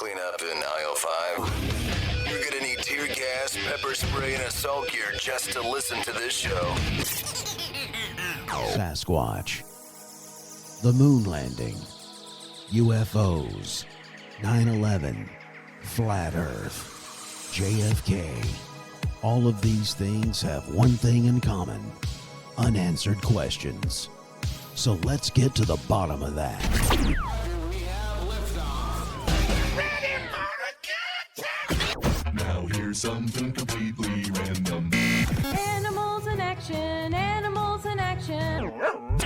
clean up in aisle 5. You're gonna need tear gas, pepper spray, and assault gear just to listen to this show. Sasquatch, the moon landing, UFOs, 9/11, flat earth, JFK. All of these things have one thing in common: unanswered questions. So let's get to the bottom of that. Now here's something completely random. Animals in action, animals in action.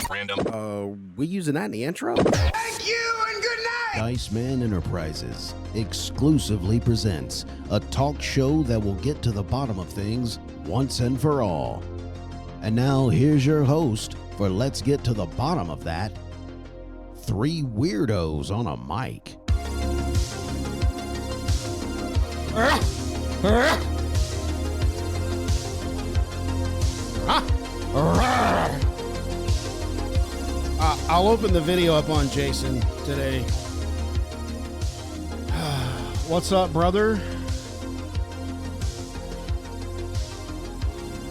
Random. We using that in the intro? Thank you and good night! Dice Man Enterprises exclusively presents a talk show that will get to the bottom of things once and for all. And now here's your host for Let's Get to the Bottom of That. Three weirdos on a mic. I'll open the video up on Jason today. What's up, brother?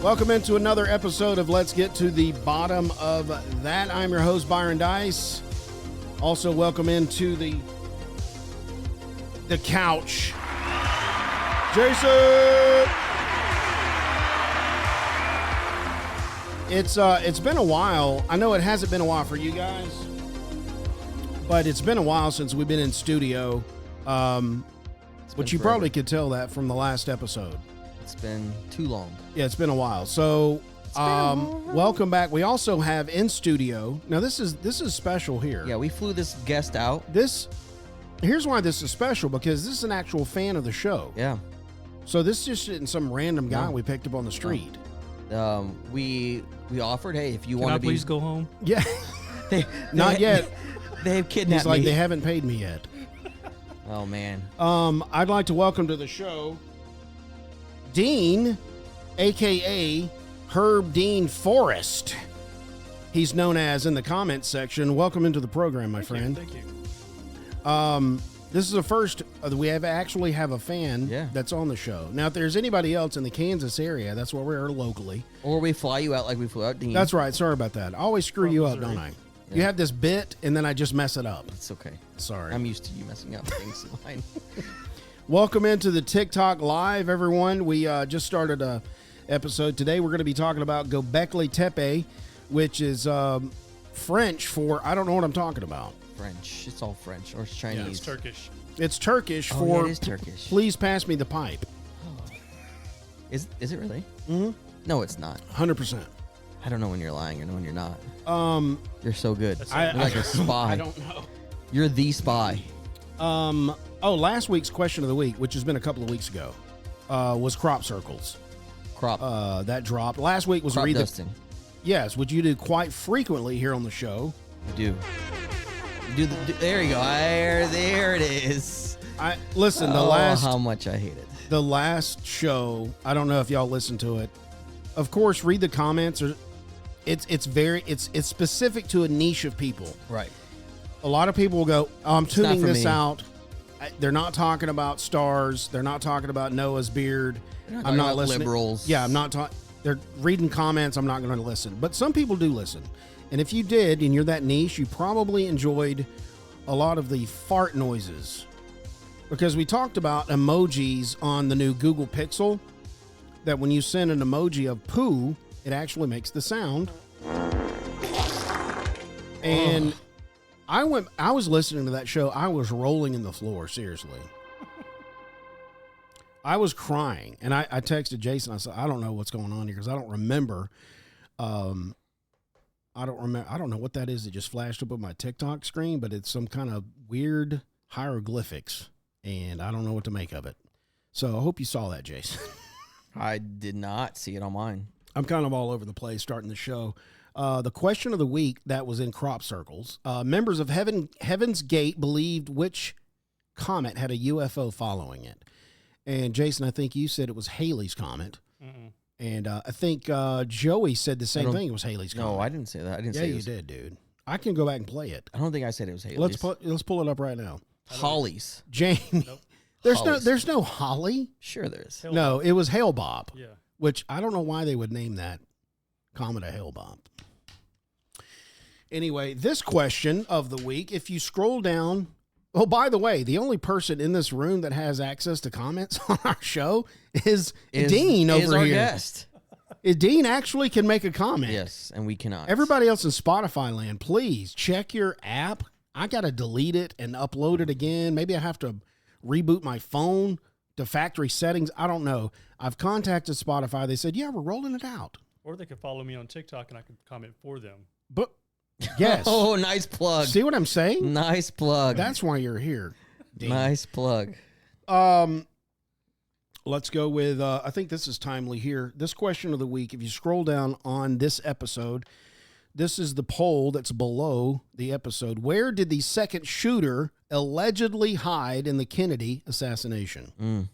Welcome into another episode of Let's Get to the Bottom of That. I'm your host, Byron Dice. Also, welcome into the couch, Jason. It's been a while. I know it hasn't been a while for you guys, but it's been a while since we've been in studio. Which you probably could tell that from the last episode. It's been too long. Yeah, it's been a while. So, welcome back. We also have in studio. Now, this is special here. Yeah, we flew this guest out. Here's why this is special, because this is an actual fan of the show. Yeah. So this just isn't some random guy we picked up on the street. We offered, hey, if you want to please go home? Yeah. Not yet. They've kidnapped He's like, me. they haven't paid me yet. Oh, man. I'd like to welcome to the show Dean, a.k.a. Herb Dean Forrest. He's known as in the comments section. Welcome into the program, my friend. Thank you. This is the first we actually have a fan Yeah. that's on the show. Now, if there's anybody else in the Kansas area, that's where we are locally. Or we fly you out like we flew out Dean. That's right. Sorry about that. I always screw you up, Missouri. don't I? You have this bit, and then I just mess it up. It's okay. Sorry. I'm used to you messing up things. Fine. Welcome into the TikTok Live, everyone. We just started a episode today. We're going to be talking about Göbekli Tepe, which is French for I don't know what I'm talking about. French. It's all French. Or it's Chinese. Yeah, it's Turkish. It's Turkish Oh, for yeah, it is Turkish. Please pass me the pipe. Is it really? Mm-hmm. No, it's not. 100%. I don't know when you're lying or know when you're not. You're so good. That's You're like a spy. I don't know. You're the spy. Last week's question of the week, which has been a couple of weeks ago, was crop circles. Crop. That dropped. Last week was crop read dusting. Yes, which you do quite frequently here on the show. You do. There you go. There it is. Listen, how much I hate it. The last show, I don't know if y'all listened to it. Of course, read the comments. It's specific to a niche of people. Right. A lot of people will go, I'm tuning for this me. out. They're not talking about stars. They're not talking about Noah's beard. I'm not listening. Liberals. Yeah, I'm not talking. They're reading comments. I'm not going to listen. But some people do listen. And if you did, and you're that niche, you probably enjoyed a lot of the fart noises. Because we talked about emojis on the new Google Pixel, that when you send an emoji of poo, it actually makes the sound. And I was listening to that show. I was rolling in the floor, seriously. I was crying, and I texted Jason. I said, I don't know what's going on here because I don't remember. I don't know what that is that just flashed up on my TikTok screen, but it's some kind of weird hieroglyphics, and I don't know what to make of it. So I hope you saw that, Jason. I did not see it on mine. I'm kind of all over the place starting the show. The question of the week that was in crop circles. Members of Heaven's Gate believed which comet had a UFO following it. And Jason, I think you said it was Halley's Comet. Mm-mm. And I think Joey said the same thing. It was Halley's Comet. No, I didn't say that. I didn't Yeah, say it you was. did, dude. I can go back and play it. I don't think I said it was Haley's. Let's pull it up right now. Hollies. Jamie. Hollies. There's no holly. Sure, there is. No, it was Hail Bob. Yeah. Which I don't know why they would name that comet a Hail Bob. Anyway, this question of the week, if you scroll down, oh, by the way, the only person in this room that has access to comments on our show is Dean over is our here. guest. Dean actually can make a comment. Yes, and we cannot. Everybody else in Spotify land, please check your app. I got to delete it and upload it again. Maybe I have to reboot my phone to factory settings. I don't know. I've contacted Spotify. They said, yeah, we're rolling it out. Or they could follow me on TikTok and I could comment for them. But yes. Oh, nice plug. See what I'm saying? Nice plug. That's why you're here, Dean. Nice plug. Let's go with, I think this is timely here. This question of the week, if you scroll down on this episode, this is the poll that's below the episode. Where did the second shooter allegedly hide in the Kennedy assassination?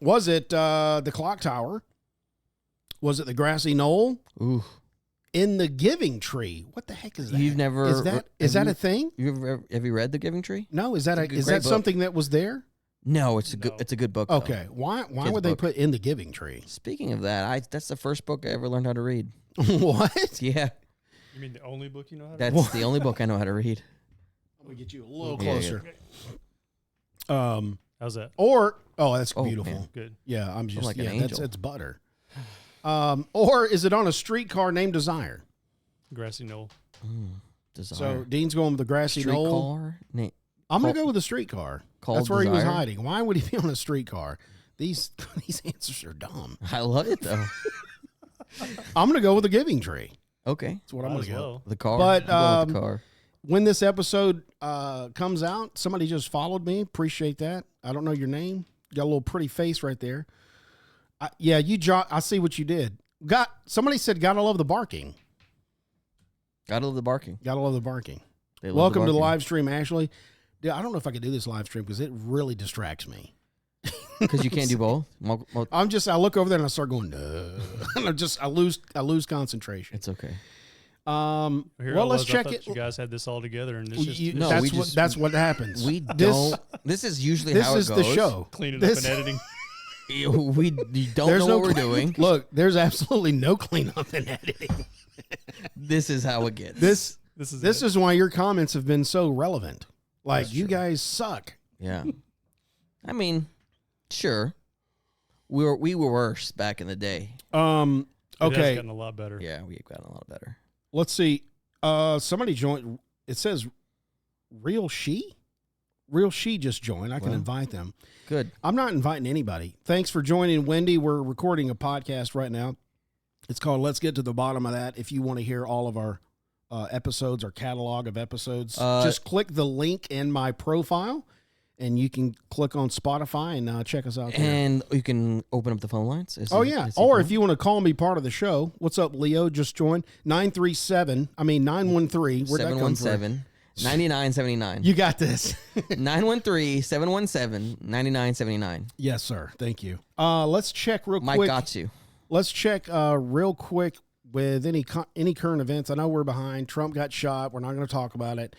Was it the clock tower? Was it the grassy knoll? Ooh. In the Giving Tree? What the heck is that? You've never... Is that a thing? Have you read The Giving Tree? No, is that great book. something that was there? No, it's a good book. Though. Okay. Why Kid's would they book. put In the Giving Tree? Speaking of that, that's the first book I ever learned how to read. What? Yeah. You mean the only book you know how to That's the only book I know how to read. I'm gonna get you a little Yeah, closer. How's that? That's Oh, beautiful. man. Good. Yeah, I'm just like an that's angel. it's butter. Or is it on a streetcar named Desire? Grassy knoll. So Desire. Dean's going with the grassy knoll. Streetcar. I'm gonna go with the streetcar. Called That's where he was Desire? hiding. Why would he be on a streetcar? These answers are dumb. I love it though. I'm gonna go with the Giving Tree. Okay. That's what I'm Might gonna as go. well. The car. But, I'm going with the car. When this episode comes out, somebody just followed me. Appreciate that. I don't know your name. You got a little pretty face right there. I see what you did. Somebody said, "Gotta love the barking." Gotta love the barking. Gotta love the barking. They love Welcome to the barking. live stream, Ashley. Dude, I don't know if I could do this live stream because it really distracts me. Because you can't do both. I look over there and I start going, and I lose concentration. It's okay. Here Well, I let's was, I check thought it. You guys had this all together, and it's just No, that's what happens. We This- don't. This is usually This how it is goes. the show. cleaning This- up and editing. We don't There's know no what we're clean- doing. Look, there's absolutely no cleanup in editing. This is how it gets. This This is why your comments have been so relevant. Like, you guys suck. Yeah. I mean, sure. We were worse back in the day. It has Okay, gotten a lot better. Yeah, we've gotten a lot better. let's see. Somebody joined. It says Real She just joined. I can Well. invite them. Good. I'm not inviting anybody. Thanks for joining, Wendy. We're recording a podcast right now. It's called Let's Get to the Bottom of That. If you want to hear all of our episodes, our catalog of episodes, just click the link in my profile, and you can click on Spotify and check us out there. And you can open up the phone lines. Oh, yeah. Or if you want to call me part of the show, what's up, Leo? Just joined. 913. Where'd that come from? 717-9979. You got this. 913-717-9979. Yes, sir. Thank you. Let's check real Mike quick. got you. Let's check real quick with any current events. I know we're behind. Trump got shot. We're not going to talk about it.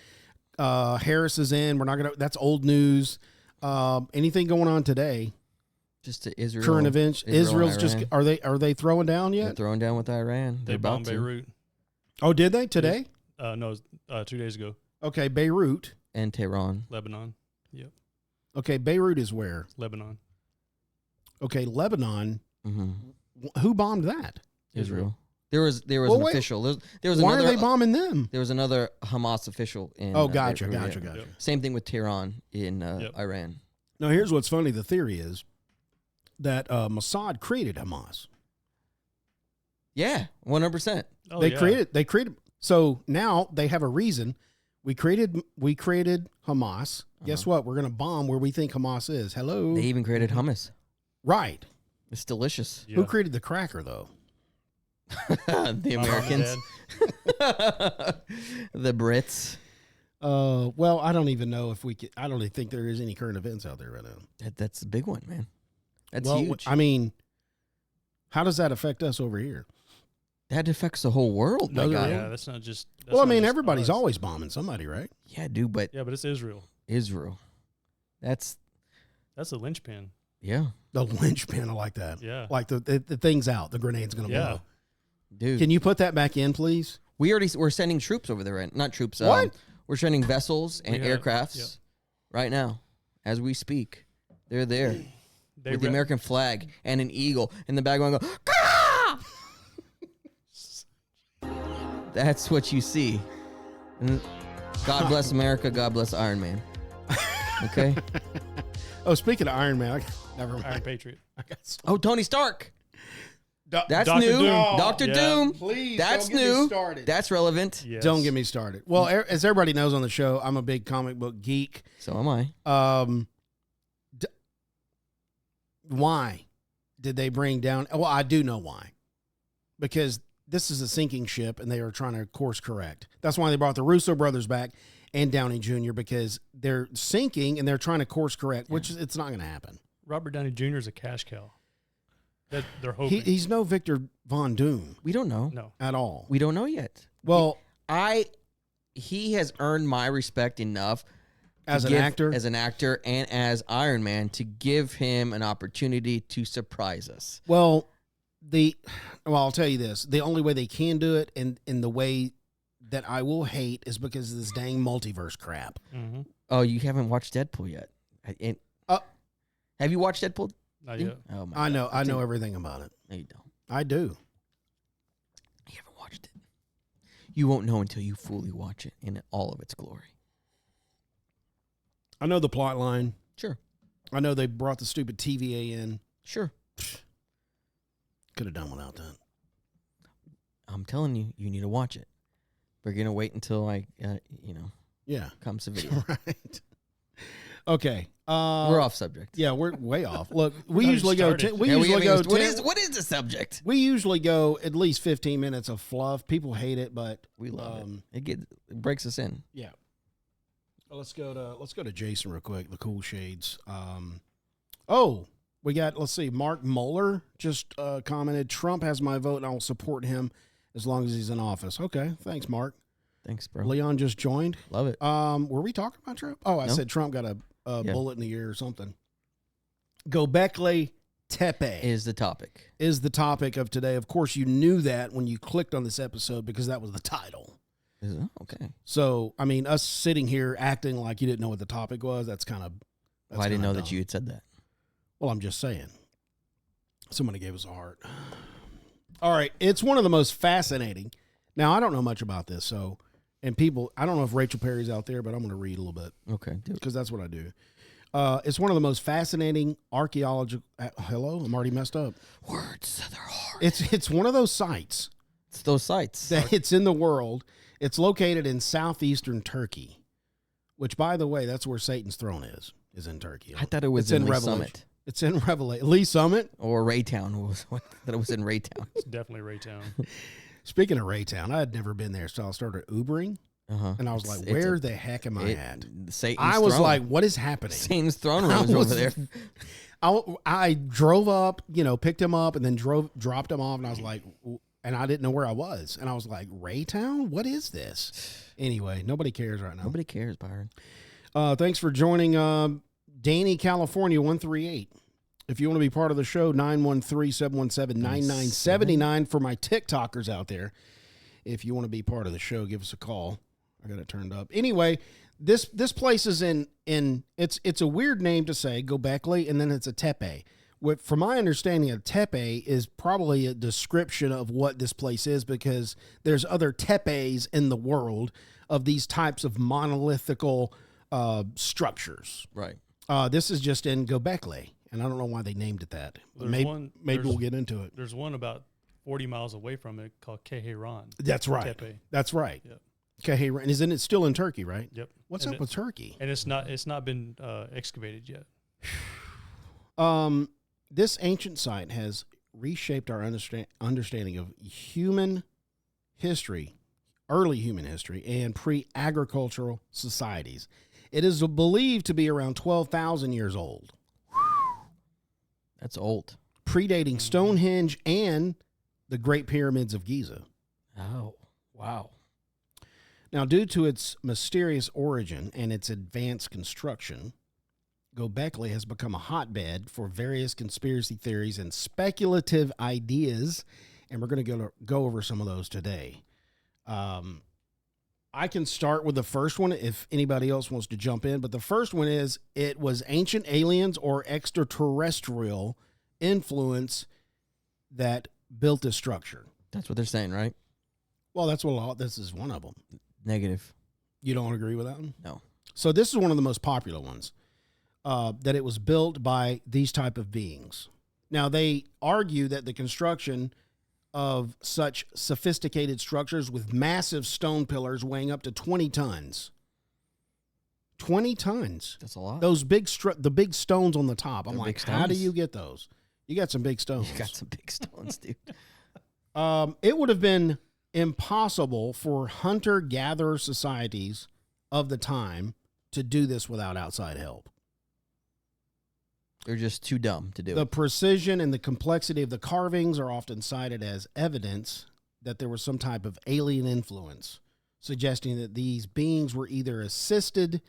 Harris is in. We're not going to. That's old news. Anything going on today? Just to Israel. Current events. Israel Israel's and just. Iran. Are they throwing down They're yet? throwing down with Iran. They They're about bombed to. Beirut. Oh, did they today? No, 2 days ago. Okay, Beirut. And Tehran. Lebanon. Yep. Okay, Beirut is where? Lebanon. Okay, Lebanon. Mm-hmm. Who bombed that? Israel. There was Well, an wait. official. There was Why another. are they bombing them? There was another Hamas official in. Oh, gotcha. Beirut. Yep. Same thing with Tehran in Yep. Iran. Now, here's what's funny. The theory is that Mossad created Hamas. Yeah, 100%. Oh, They yeah. created. So now they have a reason. We created Hamas. Guess what? We're going to bomb where we think Hamas is. Hello. They even created hummus. Right. It's delicious. Yeah. Who created the cracker though? The My mom and Americans, dad. the Brits. Well, I don't even know if we could. I don't even think there is any current events out there right now. That's a big one, man. That's Well, huge. I mean, how does that affect us over here? That affects the whole world. My Does it God. really? Yeah, that's not just. That's Well, I not mean, just everybody's us. always bombing somebody, right? Yeah, dude, but Yeah, but it's Israel. Israel. That's That's a linchpin. yeah, The linchpin, I like that. Yeah. Like the thing's out. The grenade's going to Yeah. blow. dude. Can you put that back in, please? we're sending troops over there, right? Not troops. What? We're sending vessels and We have- aircrafts yep. right now, as we speak. They're there They with the re- American flag and an eagle in the background. Go, "Caw!" That's what you see. And God bless America. God bless Iron Man. Okay. Oh, speaking of Iron Man, never mind. Iron Patriot. I got so- Oh, Tony Stark. That's Dr. new. Doom. Doctor Yeah. Doom. Please, That's don't get me new. started. That's relevant. Yes. Don't get me started. Well, as everybody knows on the show, I'm a big comic book geek. So am I. Why did they bring down? Well, I do know why. Because this is a sinking ship, and they are trying to course correct. That's why they brought the Russo brothers back and Downey Jr. because they're sinking and they're trying to course correct, which it's not going to happen. Robert Downey Jr. is a cash cow. That they're hoping. He's no Victor Von Doom We don't know. no. at all. We don't know yet. Well, He has earned my respect enough as to an actor, as an actor, and as Iron Man to give him an opportunity to surprise us. well, I'll tell you this: the only way they can do it, and in the way that I will hate, is because of this dang multiverse crap. Mm-hmm. Oh, you haven't watched Deadpool yet? Have you watched Deadpool? Not yet. Oh my! I know, God. I know everything about it. No, you don't. I do. You haven't watched it. You won't know until you fully watch it in all of its glory. I know the plot line. Sure, I know they brought the stupid TVA in. sure. Could have done without that. I'm telling you, you need to watch it. We're gonna wait until Yeah. comes the video. Right. Okay. We're off subject. Yeah, we're way off. Look, we Not usually even go. started. We Yeah, usually go. what is the subject? We usually go at least 15 minutes of fluff. People hate it, but We love it. It breaks us in. yeah. Let's go to Jason real quick. The cool shades. We got. Let's see. Mark Mueller just commented. Trump has my vote, and I will support him as long as he's in office. Okay, thanks, Mark. Thanks, bro. Leon just joined. Love it. Were we talking about Trump? Oh, I No. said Trump got a Yeah. bullet in the ear or something. Gobekli Tepe Is the topic. is the topic of today. Of course, you knew that when you clicked on this episode because that was the title. Is it? Okay. So, I mean, us sitting here acting like you didn't know what the topic was, that's kind of. Well, I didn't know that you had said that. Well, I'm just saying. Somebody gave us a heart. All right. It's one of the most fascinating. Now, I don't know much about this. So, and people, I don't know if Rachel Perry's out there, but I'm going to read a little bit Okay, do it. because that's what I do. It's one of the most fascinating archaeological. Hello, I'm already messed up. Words, they're hard. It's one of those sites It's those sites. that it's in the world. It's located in southeastern Turkey, which, by the way, that's where Satan's throne is in Turkey. I thought it was It's in in Lee Revelation. Summit It's in Revelation. Lee Summit. or Raytown. That it was in Raytown. It's definitely Raytown. Speaking of Raytown, I had never been there, so I started Ubering, and I was like, "Where the heck am I at?" Satan's I was throne. like, "What is happening?" Satan's throne I room is was- over there. I drove up, picked him up, and then dropped him off, and I was like, and I didn't know where I was, and I was like, "Raytown? What is this?" Anyway, nobody cares right now. Nobody cares, Byron. Thanks for joining, Danny, California 138. If you want to be part of the show, 913-717-9979 for my TikTokers out there. If you want to be part of the show, give us a call. I got it turned up. Anyway, this place is in it's a weird name to say, Gobekli, and then it's a tepe. From my understanding, a tepe is probably a description of what this place is because there's other tepes in the world of these types of monolithical structures. Right. This is just in Gobekli, and I don't know why they named it that. There's Maybe, one- maybe there's- we'll get into it. There's one about 40 miles away from it called Keheran. That's right. Tepe. That's right. Yep. Okay, and isn't it still in Turkey, right? Yep. What's And up with Turkey? And it's not been excavated yet. This ancient site has reshaped our understanding of human history, early human history, and pre-agricultural societies. It is believed to be around 12,000 years old, That's old. predating Stonehenge and the Great Pyramids of Giza. Oh, wow. Now, due to its mysterious origin and its advanced construction, Gobekli has become a hotbed for various conspiracy theories and speculative ideas, and we're going to go over some of those today. I can start with the first one if anybody else wants to jump in, but the first one is it was ancient aliens or extraterrestrial influence that built this structure. That's what they're saying, right? Well, that's what this is one of them. Negative. You don't agree with that one? No. So this is one of the most popular ones, that it was built by these type of beings. Now, they argue that the construction of such sophisticated structures with massive stone pillars weighing up to 20 tons. 20 tons. That's a lot. Those the big stones on the top. I'm They're like, big how do stones. you get those? You got some big stones. You got some big stones, dude. It would have been impossible for hunter-gatherer societies of the time to do this without outside help. They're just too dumb to do The it. precision and the complexity of the carvings are often cited as evidence that there was some type of alien influence, suggesting that these beings were either assisted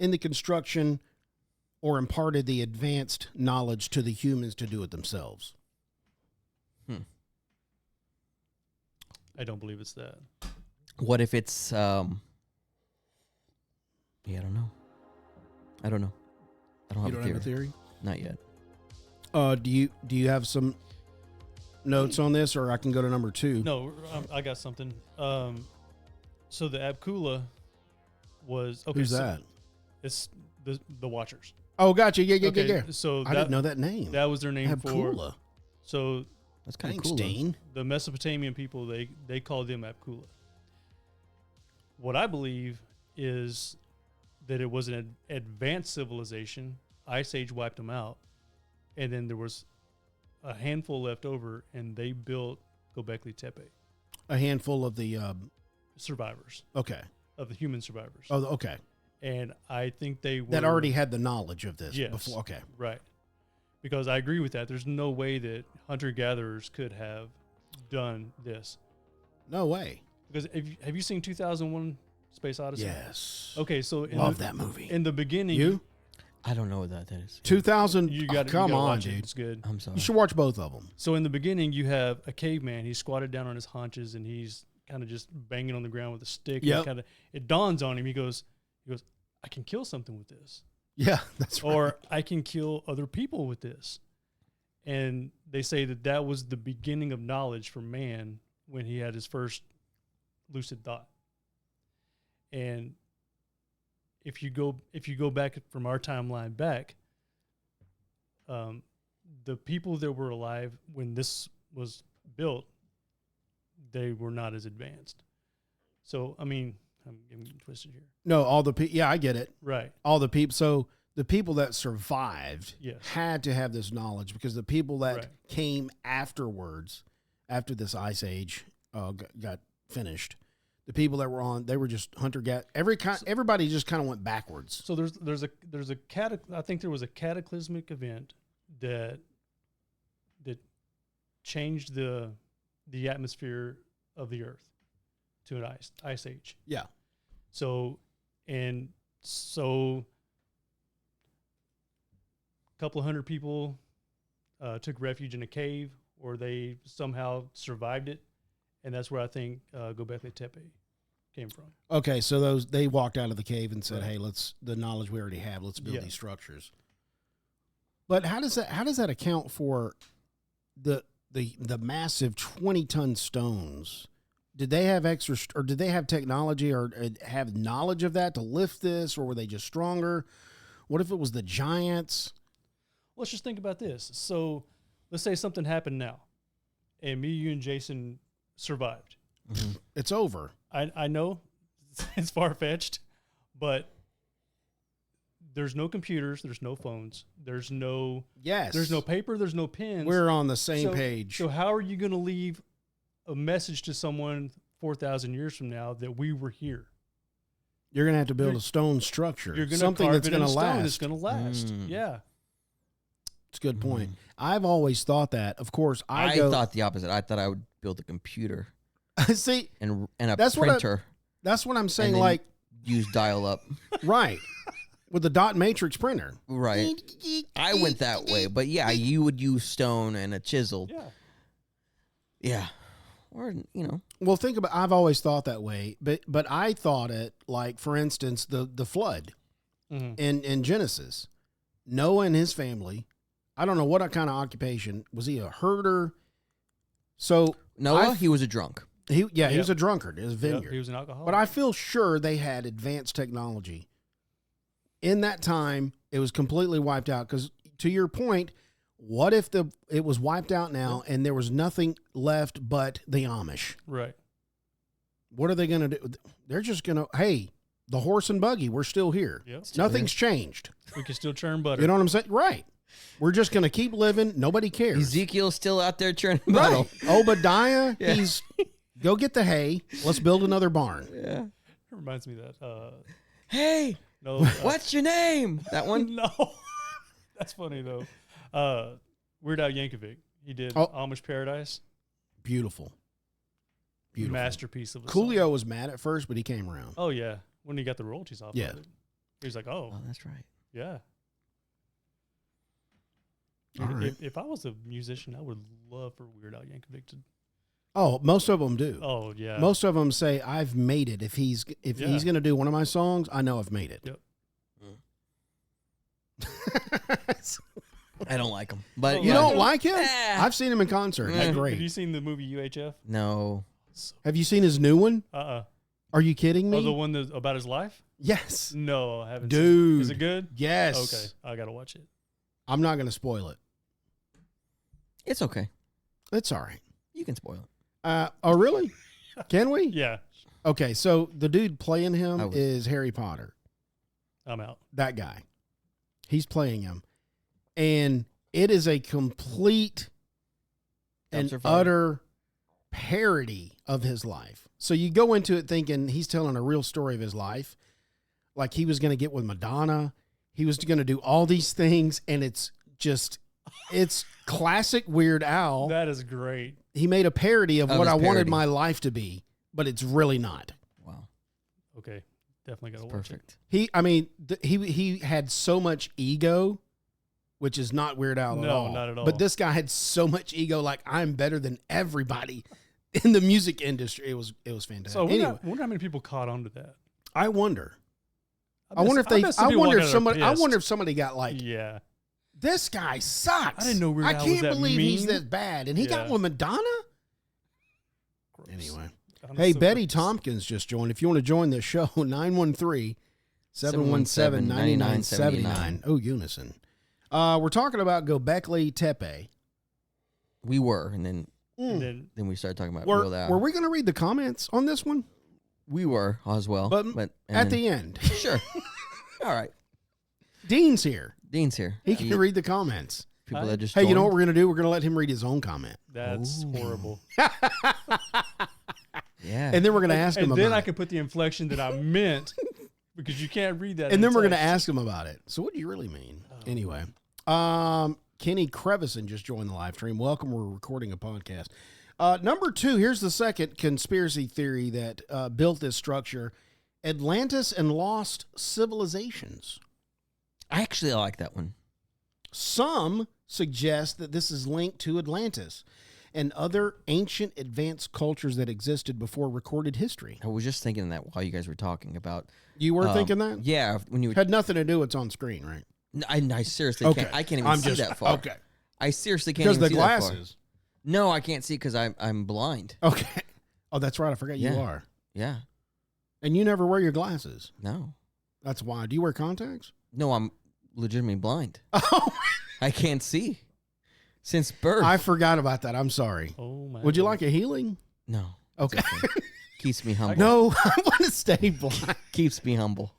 in the construction or imparted the advanced knowledge to the humans to do it themselves. I don't believe it's that. What if it's yeah, I don't know. I don't You don't have a theory? Not yet. Do you have some notes on this, or I can go to number 2? No, I got something. So the Abkula was okay. Who's so that? It's the Watchers. Oh, gotcha. Yeah. Okay, so I didn't know that name. That was their name for. Abkula. So That's kind of Thanks, cool. Dean. the Mesopotamian people, they called them Abkula. What I believe is that it was an advanced civilization. Ice Age wiped them out, and then there was a handful left over, and they built Göbekli Tepe. A handful of the Survivors okay. of the human survivors, Oh, okay. and I think they were That already had the knowledge of this Yes. before. Okay. right. Because I agree with that. There's no way that hunter-gatherers could have done this. No way. Because have you seen 2001: Space Odyssey? Yes. Okay, so Love that movie. in the beginning, You? I don't know what that is. 2000. you got come on, watch it. dude. It's good. I'm sorry. You should watch both of them. So in the beginning, you have a caveman. He's squatted down on his haunches and he's kind of just banging on the ground with a stick. Yep. And kind of it dawns on him. He goes, I can kill something with this, Yeah, that's right. or I can kill other people with this. And they say that was the beginning of knowledge for man when he had his first lucid thought. And if you go back from our timeline back, the people that were alive when this was built, they were not as advanced. So, I mean, I'm getting twisted here. No, all the people. Yeah, I get it. Right. All the people. So the people that survived Yes. had to have this knowledge, because the people that Right. came afterwards, after this ice age got finished, the people that were on, they were just hunter-gatherer. Everybody just kind of went backwards. So I think there was a cataclysmic event that changed the atmosphere of the earth to an ice age. Yeah. So a couple of hundred people took refuge in a cave, or they somehow survived it, and that's where I think Göbekli Tepe came from. Okay, so they walked out of the cave and said, Right. "Hey, the knowledge we already have, let's build Yeah. these structures." But how does that account for the massive 20-ton stones? Did they have or did they have technology or have knowledge of that to lift this, or were they just stronger? What if it was the giants? Let's just think about this. So let's say something happened now, and me, you, and Jason survived. It's over. I know it's far-fetched, but there's no computers, there's no phones, there's no paper, there's no pens. We're on the same So- page. So how are you going to leave a message to someone 4,000 years from now that we were here? You're going to have to build you're- a stone structure. You're going to something carve that's it in going to stone last. that's going to last. Mm. Yeah. It's a good point. I've always thought that. Of course, I go. thought the opposite. I thought I would build a computer See, and a That's what printer that's what I'm saying. and then Like, use dial-up. right. with the dot matrix printer. Right. I went that way, but yeah, you would use stone and a chisel. Yeah. Yeah. Or, Well, think about. I've always thought that way, but I thought it like, for instance, the flood in Genesis. Noah and his family. I don't know what kind of occupation was he, a herder? So Noah, he was a drunk. He was a drunkard. It was a vineyard. Yep, he was an alcoholic. But I feel sure they had advanced technology. In that time, it was completely wiped out. Because to your point, what if it was wiped out now and there was nothing left but the Amish? Right. What are they going to do? They're just going to, hey, the horse and buggy, we're still here. Yep. Nothing's changed. We can still churn butter. You know what I'm saying? Right. We're just going to keep living. Nobody cares. Ezekiel's still out there churning butter. Right. Obadiah, he's, go get the hay. Let's build another barn. Yeah. It reminds me of that. Hey, No. what's your name? That one? No. That's funny, though. Weird Al Yankovic. He did Amish Paradise. Beautiful. Masterpiece of a Coolio song. was mad at first, but he came around. Oh, yeah. When he got the royalties off of it. He was like, Oh, that's right. yeah. All right. If I was a musician, I would love for Weird Al Yankovic to. Oh, most of them do. Oh, yeah. Most of them say, I've made it. If he's going to do one of my songs, I know I've made it. Yep. I don't like him. But You don't like him? Ah. I've seen him in concert. He's Have great. you seen the movie UHF? No. Have you seen his new one? Are you kidding me? Oh, the one that's about his life? Yes. No, I haven't Dude. seen it. Is it good? Yes. Okay. I got to watch it. I'm not going to spoil it. It's okay. It's all right. You can spoil it. Oh, really? Can we? Yeah. Okay, so the dude playing him I was- is Harry Potter. I'm out. That guy. He's playing him. And it is a complete and Dumpster fire. utter parody of his life. So you go into it thinking he's telling a real story of his life. Like he was going to get with Madonna. He was going to do all these things. And it's classic Weird Al. That is great. He made a parody of Of what his I wanted parody. my life to be, but it's really not. Wow. Okay. Definitely got to It's watch perfect. He had so much ego, which is not Weird Al at No, all. not at all. But this guy had so much ego, like I'm better than everybody in the music industry. It was it. fantastic. So I Anyway, wonder how many people caught on to that. I wonder. I wonder if bet some people wonder if got somebody. I pissed. wonder if somebody got like, Yeah. this guy sucks. I didn't know Weird I Al was can't that believe he's mean. that bad, and he got Yeah. with Madonna. Gross. Anyway, I'm hey, so Betty gross. Tompkins just joined. If you want to join this show, 913-717-9979. Oh, unison. We're talking about Göbekli Tepe. We were, and then And then we started talking about Were, Real Al. were we going to read the comments on this one? We were as well. But and at then- the end. Sure. All right. Dean's here. Dean's here. He can read the comments. People that just Hey, you know what joined. we're going to do? We're going to let him read his own comment. that's Ooh. horrible. Yeah. And then we're going to ask him And about then I it. can put the inflection that I meant because you can't read that. And then in we're going to text. ask him about it. So what do you really mean? Anyway, Kenny Crevison just joined the live stream. Welcome. We're recording a podcast. Number 2, here's the second conspiracy theory that built this structure. Atlantis and lost civilizations. I actually like that one. Some suggest that this is linked to Atlantis and other ancient advanced cultures that existed before recorded history. I was just thinking that while you guys were talking about. You were thinking that? Yeah. When you were, Had nothing to do with what's on screen, right? I seriously can't. I can't even see that far. Okay. I seriously can't Because even the see that far. glasses. No, I can't see because I'm blind. Okay. Oh, that's right. I forgot you Yeah. are. Yeah. And you never wear your glasses. No. That's why. Do you wear contacts? No, I'm legitimately blind. Oh, I can't see since birth. I forgot about that. I'm sorry. Oh my. Would you God. like a healing? no. Okay. Keeps me humble. No, I want to stay blind. Keeps me humble.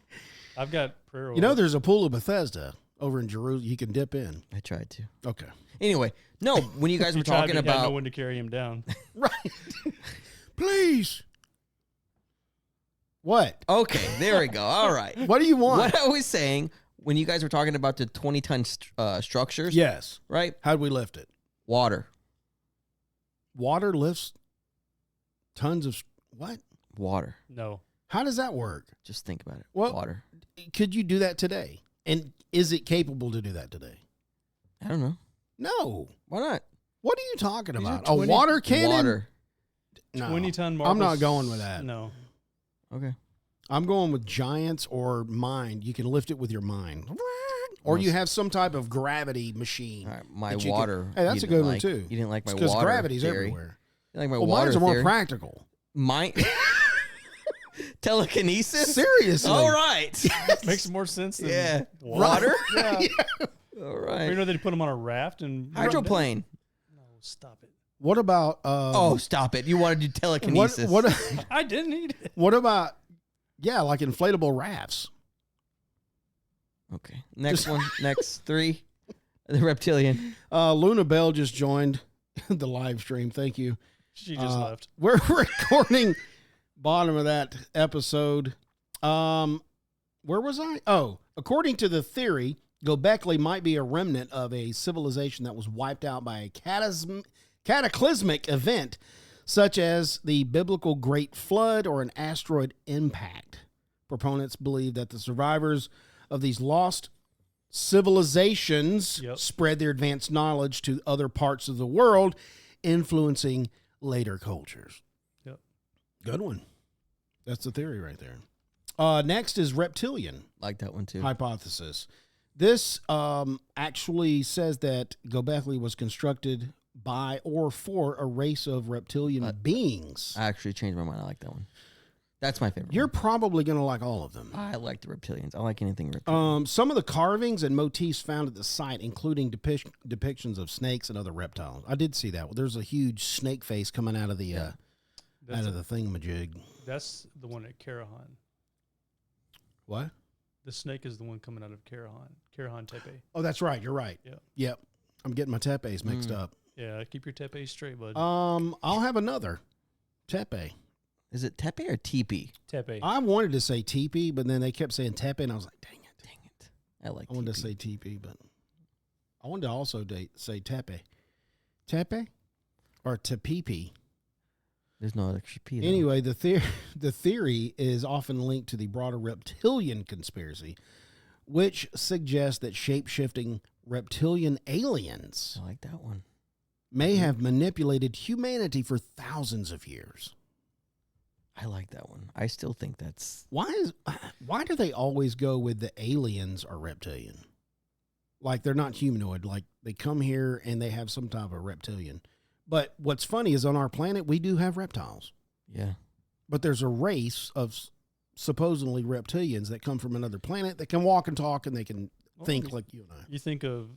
I've got prayer. You know, there's a pool of Bethesda over in Jerusalem. You can dip in. I tried to. Okay. Anyway, no, when you guys were talking no about one to carry him down. Right. Please. What? Okay, there we go. All right. What do you want? What I was saying when you guys were talking about the 20-ton structures, Yes. right? How'd we lift it? Water. Water lifts tons of what? Water. No. How does that work? Just think about it. Well, Water. could you do that today? And is it capable to do that today? I don't know. No. Why not? What are you talking These are about? A 20 water cannon? Water. No. 20-ton marbles. I'm not going with that. No. Okay. I'm going with giants or mind. You can lift it with your mind. Or you have some type of gravity machine. All right, my that you water. Hey, that's you a good didn't one, like- too. You didn't like my Because water gravity's theory. everywhere. You like my Well, water mine's are more theory? practical. Mine. Telekinesis. Seriously. All right. Makes more sense than Yeah. water. Water. Yeah. All You right. know they put them on a raft and Hydroplane. No, stop it. What about Oh, stop it! You wanted to do telekinesis. what I didn't eat it. what about like inflatable rafts? Okay. Next one. Next 3. The reptilian. Luna Bell just joined the live stream. Thank you. She just left. We're recording bottom of that episode. Where was I? Oh, according to the theory, Gobekli might be a remnant of a civilization that was wiped out by a cataclysmic event, such as the biblical Great Flood or an asteroid impact. Proponents believe that the survivors of these lost civilizations spread their advanced knowledge to other parts of the world, influencing later cultures. Yep. Good one. That's the theory right there. Next is reptilian Like that one too. hypothesis. This actually says that Gobekli was constructed by or for a race of reptilian beings. I actually changed my mind. I like that one. That's my favorite. You're one. probably going to like all of them. I like the reptilians. I like anything reptilian. Some of the carvings and motifs found at the site, including depictions of snakes and other reptiles. I did see that. There's a huge snake face coming out of the thingamajig. That's the one at Karahan. What? The snake is the one coming out of Karahan Tepe. Oh, that's right. You're right. Yeah. Yep. I'm getting my tepes mixed up. Yeah, keep your tepe straight, bud. I'll have another tepe. Is it tepe or teepee? Tepe. I wanted to say teepee, but then they kept saying tepe, and I was like, dang it. Dang it. I like I wanted to teepee. say teepee, but I wanted to also say tepe. Tepe? Or tepeepee. There's no extra P. though. Anyway, the theory is often linked to the broader reptilian conspiracy, which suggests that shape-shifting reptilian aliens I like that one. may have manipulated humanity for thousands of years. I like that one. I still think that's Why do they always go with the aliens are reptilian? Like they're not humanoid. Like they come here and they have some type of reptilian. But what's funny is on our planet we do have reptiles. yeah. But there's a race of supposedly reptilians that come from another planet that can walk and talk and they can think like you and I. You think of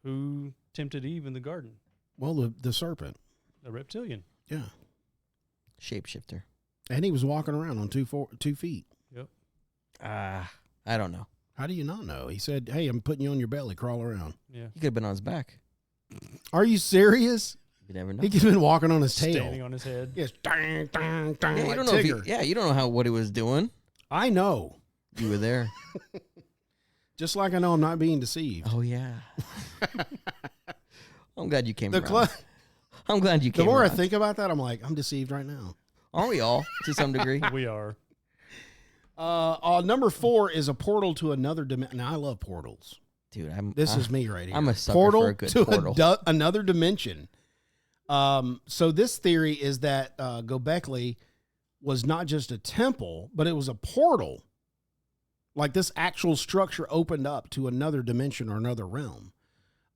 who tempted Eve in the garden? Well, the serpent. A reptilian. Yeah. Shapeshifter. And he was walking around on 2 feet. Yep. I don't know. How do you not know? He said, hey, I'm putting you on your belly. Crawl around. Yeah. He could have been on his back. Are you serious? You never know. He could have been walking on his Standing tail. on his head. Yes. Dang, dang, dang, Yeah, you like don't know. Tigger. You don't know what he was doing. I know. You were there. Just like I know I'm not being deceived. Oh yeah. I'm glad you came The around. I'm glad you The came more I around. think about that, I'm like, I'm deceived right now. Aren't we all to some degree? We are. Number 4 is a portal to another dimension. Now, I love portals. Dude, This is me right here. I'm a sucker portal for a good to portal. another dimension. So this theory is that Gobekli was not just a temple, but it was a portal. Like this actual structure opened up to another dimension or another realm.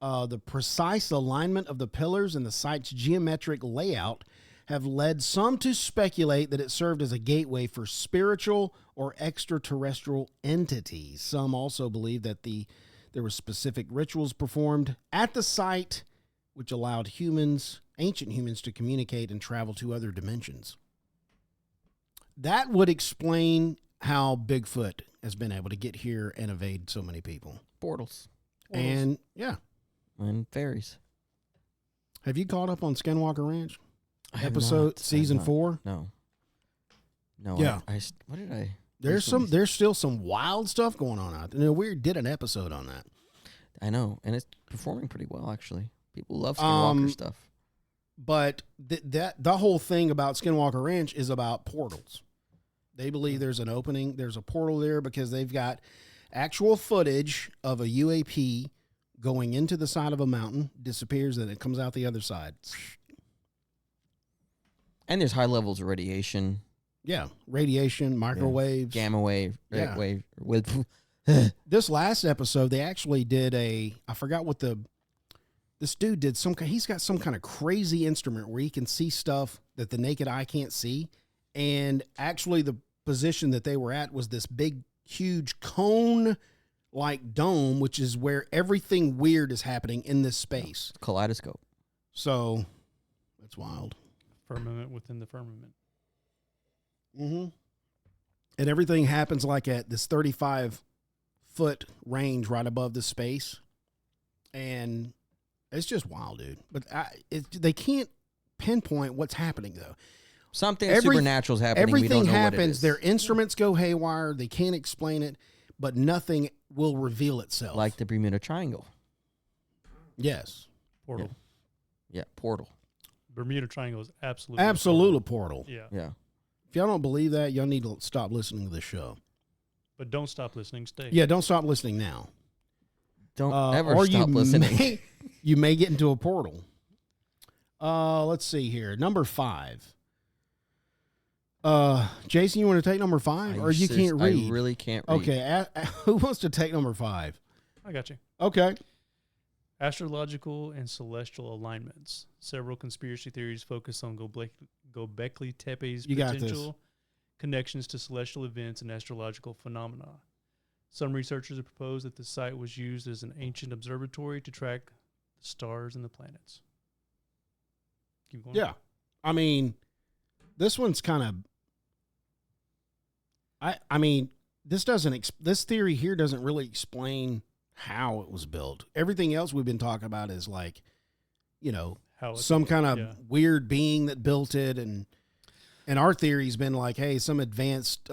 The precise alignment of the pillars and the site's geometric layout have led some to speculate that it served as a gateway for spiritual or extraterrestrial entities. Some also believe that there were specific rituals performed at the site which allowed ancient humans, to communicate and travel to other dimensions. That would explain how Bigfoot has been able to get here and evade so many people. Portals And yeah. and fairies. Have you caught up on Skinwalker Ranch? I have Episode not. season 4? No. No. Yeah. What did I? There's still some wild stuff going on out there. We did an episode on that. I know, and it's performing pretty well actually. People love Skinwalker stuff. But the whole thing about Skinwalker Ranch is about portals. They believe there's an opening, there's a portal there because they've got actual footage of a UAP going into the side of a mountain, disappears, and it comes out the other side. And there's high levels of radiation, Yeah, radiation, microwaves, gamma wave, Yeah. wave with. This last episode, they actually did I forgot what this dude did he's got some kind of crazy instrument where he can see stuff that the naked eye can't see. And actually the position that they were at was this big, huge cone like dome, which is where everything weird is happening in this space. Kaleidoscope. So that's wild. Firmament within the firmament. Mm-hmm. And everything happens like at this 35-foot range right above the space. And it's just wild, dude. But they can't pinpoint what's happening, though. Something supernatural is happening. Everything we don't know happens. What it is. Their instruments go haywire. They can't explain it, but nothing will reveal itself. Like the Bermuda Triangle. Yes. Portal. Yeah, portal. Bermuda Triangle is absolutely Absolute a portal. Yeah. Yeah. If y'all don't believe that, y'all need to stop listening to the show. But don't stop listening. Stay. Yeah, don't stop listening now. Don't ever or stop you listening. You may get into a portal. Let's see here. Number 5. Jason, you want to take number 5? Or you can't read? I really can't read. Okay. Who wants to take number 5? I got you. Okay. Astrological and celestial alignments. Several conspiracy theories focus on Göbekli Tepe's You got this. potential connections to celestial events and astrological phenomena. Some researchers have proposed that the site was used as an ancient observatory to track the stars and the planets. Keep going. Yeah. I mean, this one's kind of... I mean, this theory here doesn't really explain how it was built. Everything else we've been talking about is like, How it's some kind of yeah. weird being that built it, and our theory's been like, hey, some advanced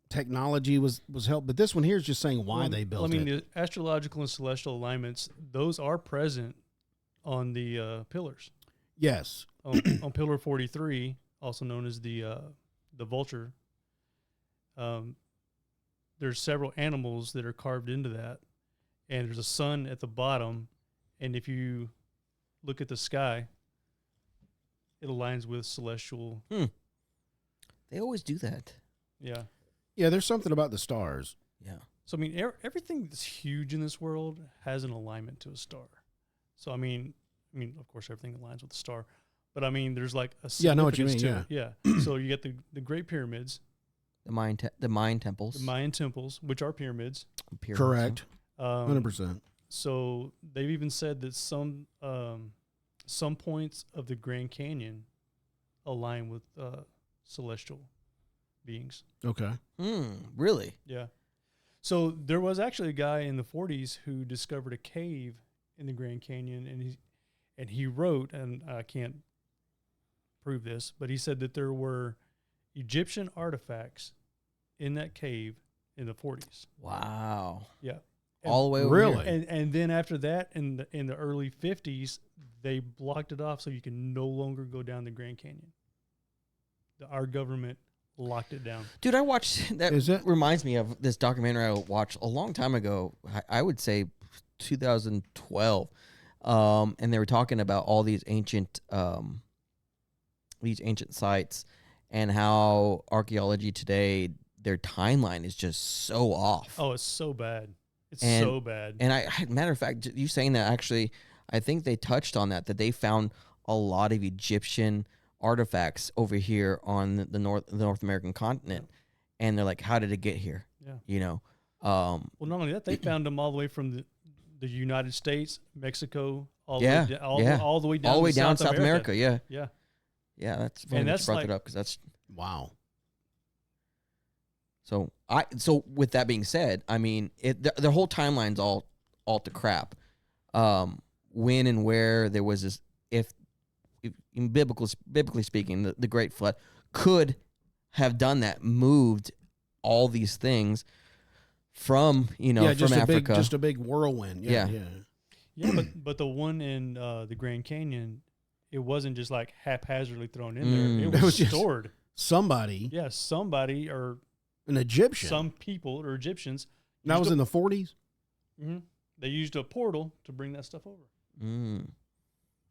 technology was helped, but this one here is just saying why they built it. the astrological and celestial alignments, those are present on the pillars. Yes. On pillar 43, also known as the vulture, there's several animals that are carved into that, and there's a sun at the bottom, and if you look at the sky, it aligns with celestial. They always do that. Yeah. Yeah, there's something about the stars. Yeah. So I mean, everything that's huge in this world has an alignment to a star. So I mean, of course, everything aligns with the star, but I mean, there's like a Yeah, I know what you significance mean, to it. Yeah. So you get the Great Pyramids, The Mayan temples. the Mayan temples, which are pyramids. Pyramids, Correct. Um, 100%. So they've even said that some points of the Grand Canyon align with celestial beings. Okay. Really? Yeah. So there was actually a guy in the 40s who discovered a cave in the Grand Canyon, and he wrote, and I can't prove this, but he said that there were Egyptian artifacts in that cave in the 40s. Wow. Yeah. All the way over Really? here. And then after that, in the early 50s, they blocked it off so you can no longer go down the Grand Canyon. Our government locked it down. Dude, I watched that. Is it? Reminds me of this documentary I watched a long time ago. I would say 2012, and they were talking about all these ancient sites and how archaeology today, their timeline is just so off. Oh, it's so bad. It's And- so bad. And matter of fact, you saying that, actually, I think they touched on that they found a lot of Egyptian artifacts over here on the North American continent, and they're like, how did it get here? Yeah. Well, not only that, they found them all the way from the United States, Mexico, all the way all the way down to South America. Yeah, Yeah. yeah, that's funny that you brought that up, because that's Wow. so. So with that being said, I mean, the whole timeline's all to crap. When and where there was this, if in biblically speaking, the Great Flood could have done that, moved all these things from from Africa. Just a big whirlwind. Yeah. Yeah, but the one in the Grand Canyon, it wasn't just like haphazardly thrown in there. It It was was just- stored. Somebody. Yeah, somebody or An Egyptian? Some people or Egyptians. That was in the 40s? Mm-hmm. They used a portal to bring that stuff over.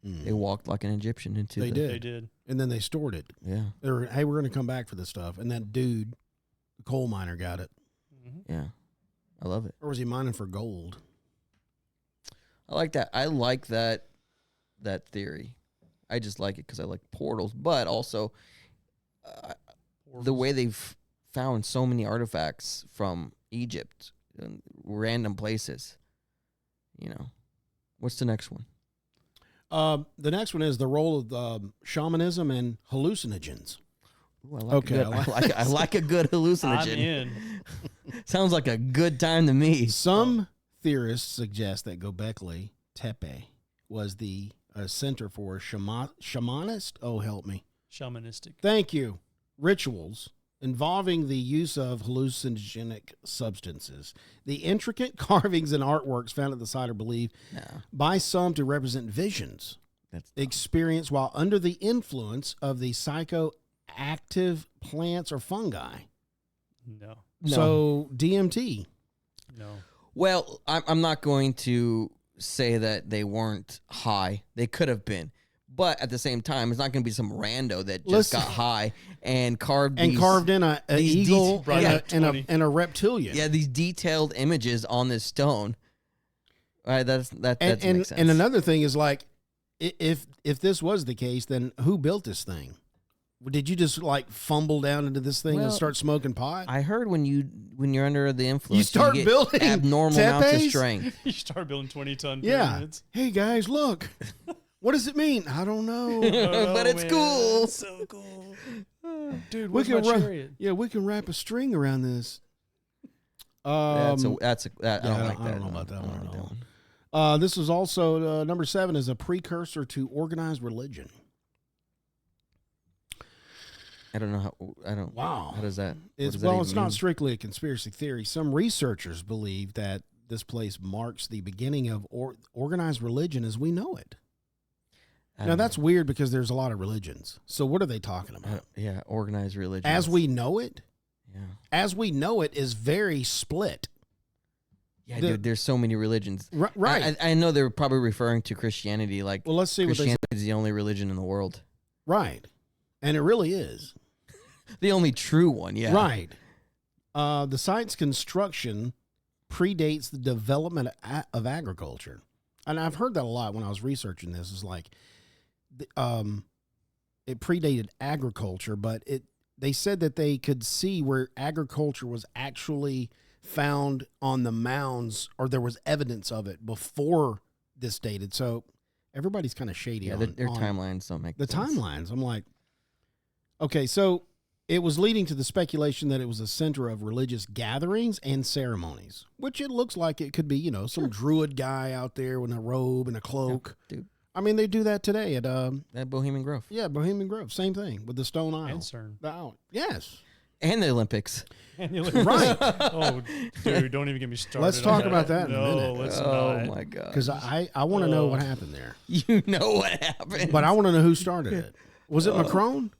They walked like an Egyptian into They the... did. They did. And then they stored it. Yeah. They were, hey, we're going to come back for this stuff. And that dude, the coal miner, got it. Mm-hmm. Yeah. I love it. Or was he mining for gold? I like that. I like that theory. I just like it because I like portals, but also the way they've found so many artifacts from Egypt and random places. You know, what's the next one? The next one is the role of shamanism and hallucinogens. Ooh, I like a good hallucinogen. I'm in. Sounds like a good time to me. Some theorists suggest that Göbekli Tepe was the center for shamanist. Oh, help me. Shamanistic. Thank you. Rituals involving the use of hallucinogenic substances. The intricate carvings and artworks found at the site are believed by some to represent visions experienced while under the influence of the psychoactive plants or fungi. No. So DMT. No. Well, I'm not going to say that they weren't high. They could have been. But at the same time, it's not going to be some rando that just got high and carved in an eagle and a reptilian. Yeah, these detailed images on this stone. All right, that makes sense. And another thing is, like, if this was the case, then who built this thing? Did you just like fumble down into this thing and start smoking pot? I heard when you're under the influence, you start get building abnormal amounts of tepes? strength. You start building 20-ton Yeah. pyramids. Hey guys, look. What does it mean? I don't know. But it's cool. It's so cool. Dude, We where's my can chariot? we can wrap a string around this. I don't like that. I don't know about that one at all. This is also number 7 is a precursor to organized religion. I don't know how. Wow. How does that? It's not strictly a conspiracy theory. Some researchers believe that this place marks the beginning of organized religion as we know it. Now, that's weird because there's a lot of religions. So what are they talking about? Yeah, organized religion. As we know it? Yeah. As we know it is very split. Yeah, dude, there's so many religions. Right. I know they're probably referring to Christianity. Like, well, let's see what they say. Christianity is the only religion in the world. Right. And it really is. The only true one, yeah. Right. The site's construction predates the development of agriculture. And I've heard that a lot when I was researching this. It's like, it predated agriculture, but they said that they could see where agriculture was actually found on the mounds, or there was evidence of it before this dated. So everybody's kind of shady. Yeah, their timelines don't make the sense. timelines. I'm like, okay, so it was leading to the speculation that it was a center of religious gatherings and ceremonies, which it looks like it could be, some druid guy out there with a robe and a cloak. Yeah, dude. I mean, they do that today at Bohemian Grove. Yeah, Bohemian Grove. Same thing with the Stone Isle. And CERN. Yes. And the Olympics. Right. Oh, dude, don't even get me started. Let's talk about that in a minute. No, let's Oh, not. my God. Because I want to know what happened there. You know what happened. But I want to know who started it. Was it Macron?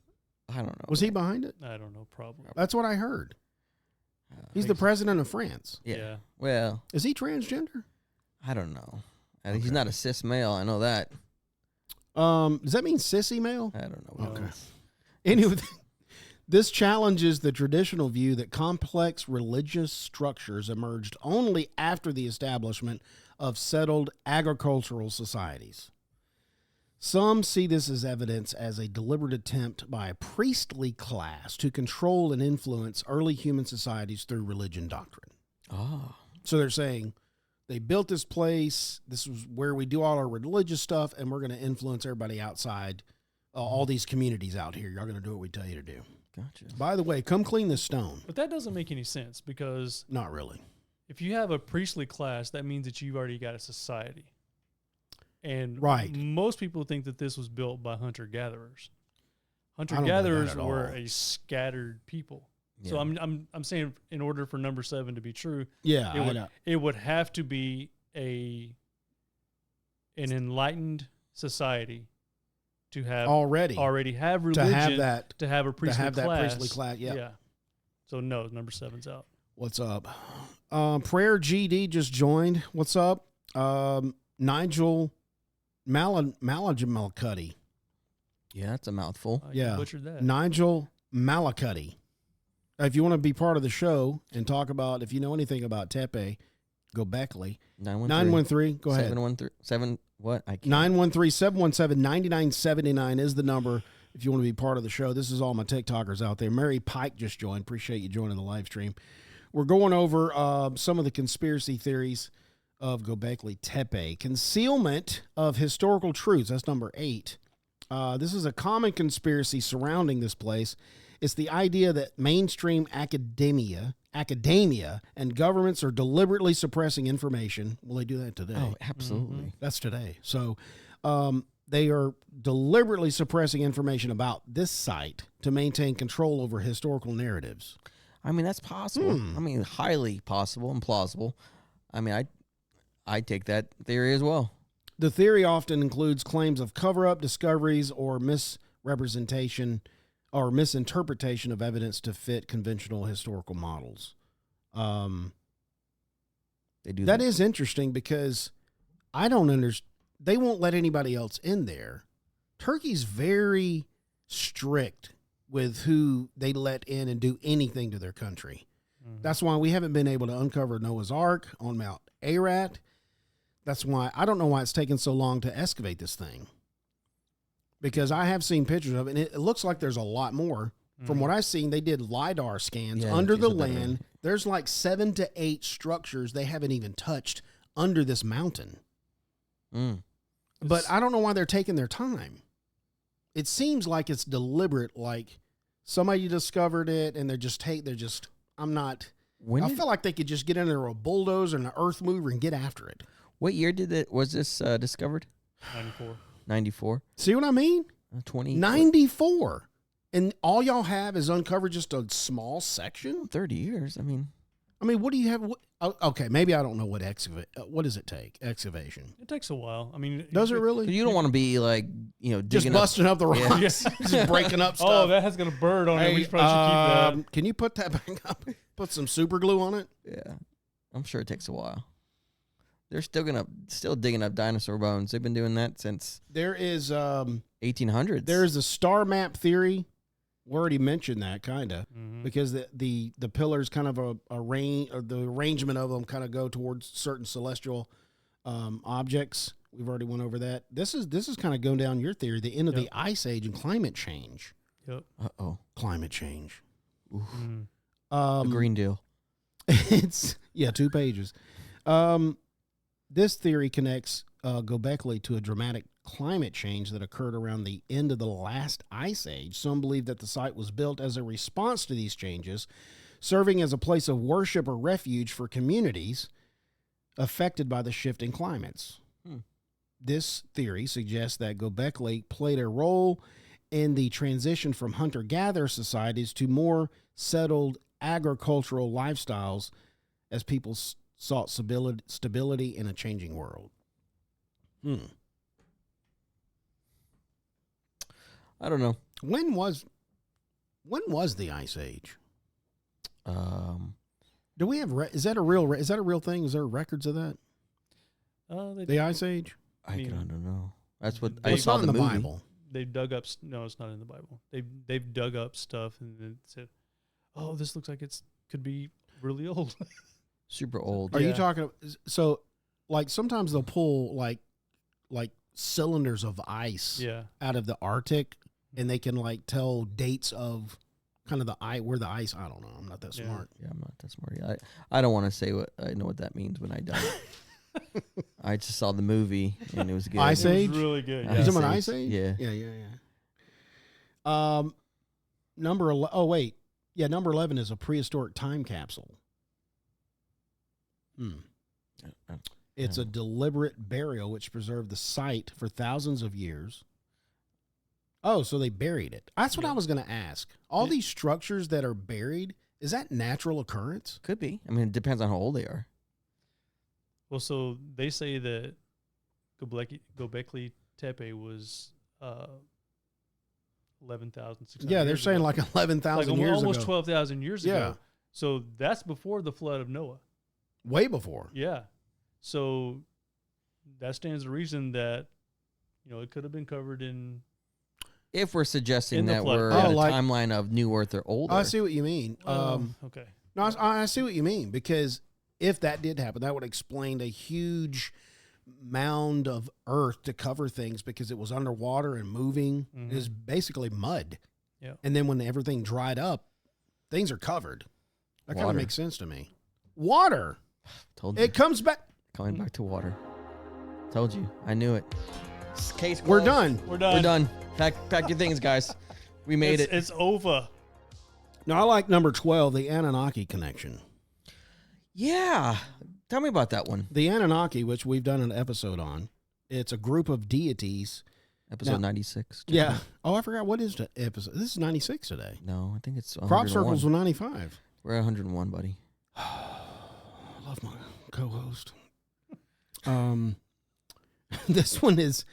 I don't know. Was he behind it? I don't know, probably. That's what I heard. He's the president of France. Yeah. Well, is he transgender? I don't know. He's not a cis male. I know that. Does that mean sissy male? I don't know. Okay. Anyway, this challenges the traditional view that complex religious structures emerged only after the establishment of settled agricultural societies. Some see this as evidence as a deliberate attempt by a priestly class to control and influence early human societies through religion doctrine. Oh. So they're saying they built this place. This was where we do all our religious stuff, and we're going to influence everybody outside, all these communities out here. Y'all going to do what we tell you to do. Gotcha. By the way, come clean this stone. But that doesn't make any sense because Not really. if you have a priestly class, that means that you've already got a society. And Right. most people think that this was built by hunter-gatherers. don't believe Hunter-gatherers that at were all. a scattered people. Yeah. So I'm saying in order for number 7 to be true, Yeah, it would have to be an enlightened society to have already have religion, to have that to have a priestly have that class. priestly class, yeah. So no, number 7's out. What's up? Prayer GD just joined. What's up? Nigel Malacuti. Yeah, that's a mouthful. You Yeah. butchered that. Nigel Malacuti. If you want to be part of the show and talk about, if you know anything about Tepe, Gobekli, 913, go ahead. 713, what? I can't. 913-717-9979 is the number if you want to be part of the show. This is all my TikTokers out there. Mary Pike just joined. Appreciate you joining the live stream. We're going over some of the conspiracy theories of Gobekli Tepe. Concealment of historical truths. That's number 8. This is a common conspiracy surrounding this place. It's the idea that mainstream academia and governments are deliberately suppressing information. Well, they do that today. Oh, absolutely. That's today. So they are deliberately suppressing information about this site to maintain control over historical narratives. I mean, that's possible. I mean, highly possible and plausible. I mean, I take that theory as well. The theory often includes claims of cover-up, discoveries, or misrepresentation or misinterpretation of evidence to fit conventional historical models. They do That is interesting because I don't understand. They won't let anybody else in there. Turkey's very strict with who they let in and do anything to their country. That's why we haven't been able to uncover Noah's Ark on Mount Ararat. That's why I don't know why it's taken so long to excavate this thing. Because I have seen pictures of it, and it looks like there's a lot more. From what I've seen, they did LiDAR scans under the land. There's like 7 to 8 structures they haven't even touched under this mountain. But I don't know why they're taking their time. It seems like it's deliberate, like somebody discovered it, and I feel like they could just get in there with a bulldozer and an earth mover and get after it. What year was this discovered? 94. 94. See what I mean? 20. 94. And all y'all have is uncovered just a small section? 30 years. I mean, what do you have? Okay, maybe I don't know what what does it take? Excavation. It takes a while. I mean, Does it really? you don't want to be like, Just digging busting up the rocks, just breaking up stuff. Oh, that has got a bird on it. We probably should keep that. Can you put that back up? Put some super glue on it? Yeah. I'm sure it takes a while. They're still digging up dinosaur bones. They've been doing that since There is 1800s. there is a star map theory. We already mentioned that kind of because the pillars kind of the arrangement of them kind of go towards certain celestial objects. We've already went over that. This is kind of going down your theory, the end of the ice age and climate change. Yep. Uh-oh. Climate change. The Green Deal. It's 2 pages. This theory connects Gobekli to a dramatic climate change that occurred around the end of the last ice age. Some believe that the site was built as a response to these changes, serving as a place of worship or refuge for communities affected by the shifting climates. This theory suggests that Gobekli played a role in the transition from hunter-gatherer societies to more settled agricultural lifestyles as people sought stability in a changing world. I don't know. When was the ice age? Do we have is that a real thing? Is there records of that? The ice age? I don't know. That's what I saw in the movie. Bible. They've dug up. No, it's not in the Bible. They've dug up stuff and then said, "Oh, this looks like could be really old." Super old. Are you talking? So, like sometimes they'll pull like cylinders of ice out of the Arctic, and they can like tell dates of kind of where the ice. I don't know. I'm not that smart. Yeah, I'm not that smart. I don't want to say what I know what that means when I don't. I just saw the movie and it was good. Ice Age? It was really good. You talking about Ice Age? Yeah. Number 11 is a prehistoric time capsule. It's a deliberate burial which preserved the site for thousands of years. Oh, so they buried it. That's what I was going to ask. All these structures that are buried, is that natural occurrence? Could be. I mean, it depends on how old they are. Well, so they say that Gobekli Tepe was 11,600. Yeah, they're years saying ago. like 11,000 years almost ago. 12,000 years Yeah. ago. So that's before the flood of Noah. Way before. Yeah. So that stands to reason that, it could have been covered in. If we're suggesting In the that flood. we're Oh, at a like- timeline of New Earth or older. I see what you mean. Okay. No, I see what you mean, because if that did happen, that would explain a huge mound of earth to cover things, because it was underwater and moving. Mhm. It was basically mud. Yeah. And then when everything dried up, things are covered. That kind of Water. makes sense to me. Water. Told you. It comes back. Coming back to water. Told you. I knew it. Case We're closed. done. We're done. We're done. Pack your things, guys. We made it. It's over. Now, I like number 12, the Anunnaki connection. Yeah. Tell me about that one. The Anunnaki, which we've done an episode on, it's a group of deities. Episode Now- 96. Yeah. Oh, I forgot. What is the episode? This is 96 today. No, I think it's 101. Crop Circles was 95. We're at 101, buddy. I love my co-host. This one is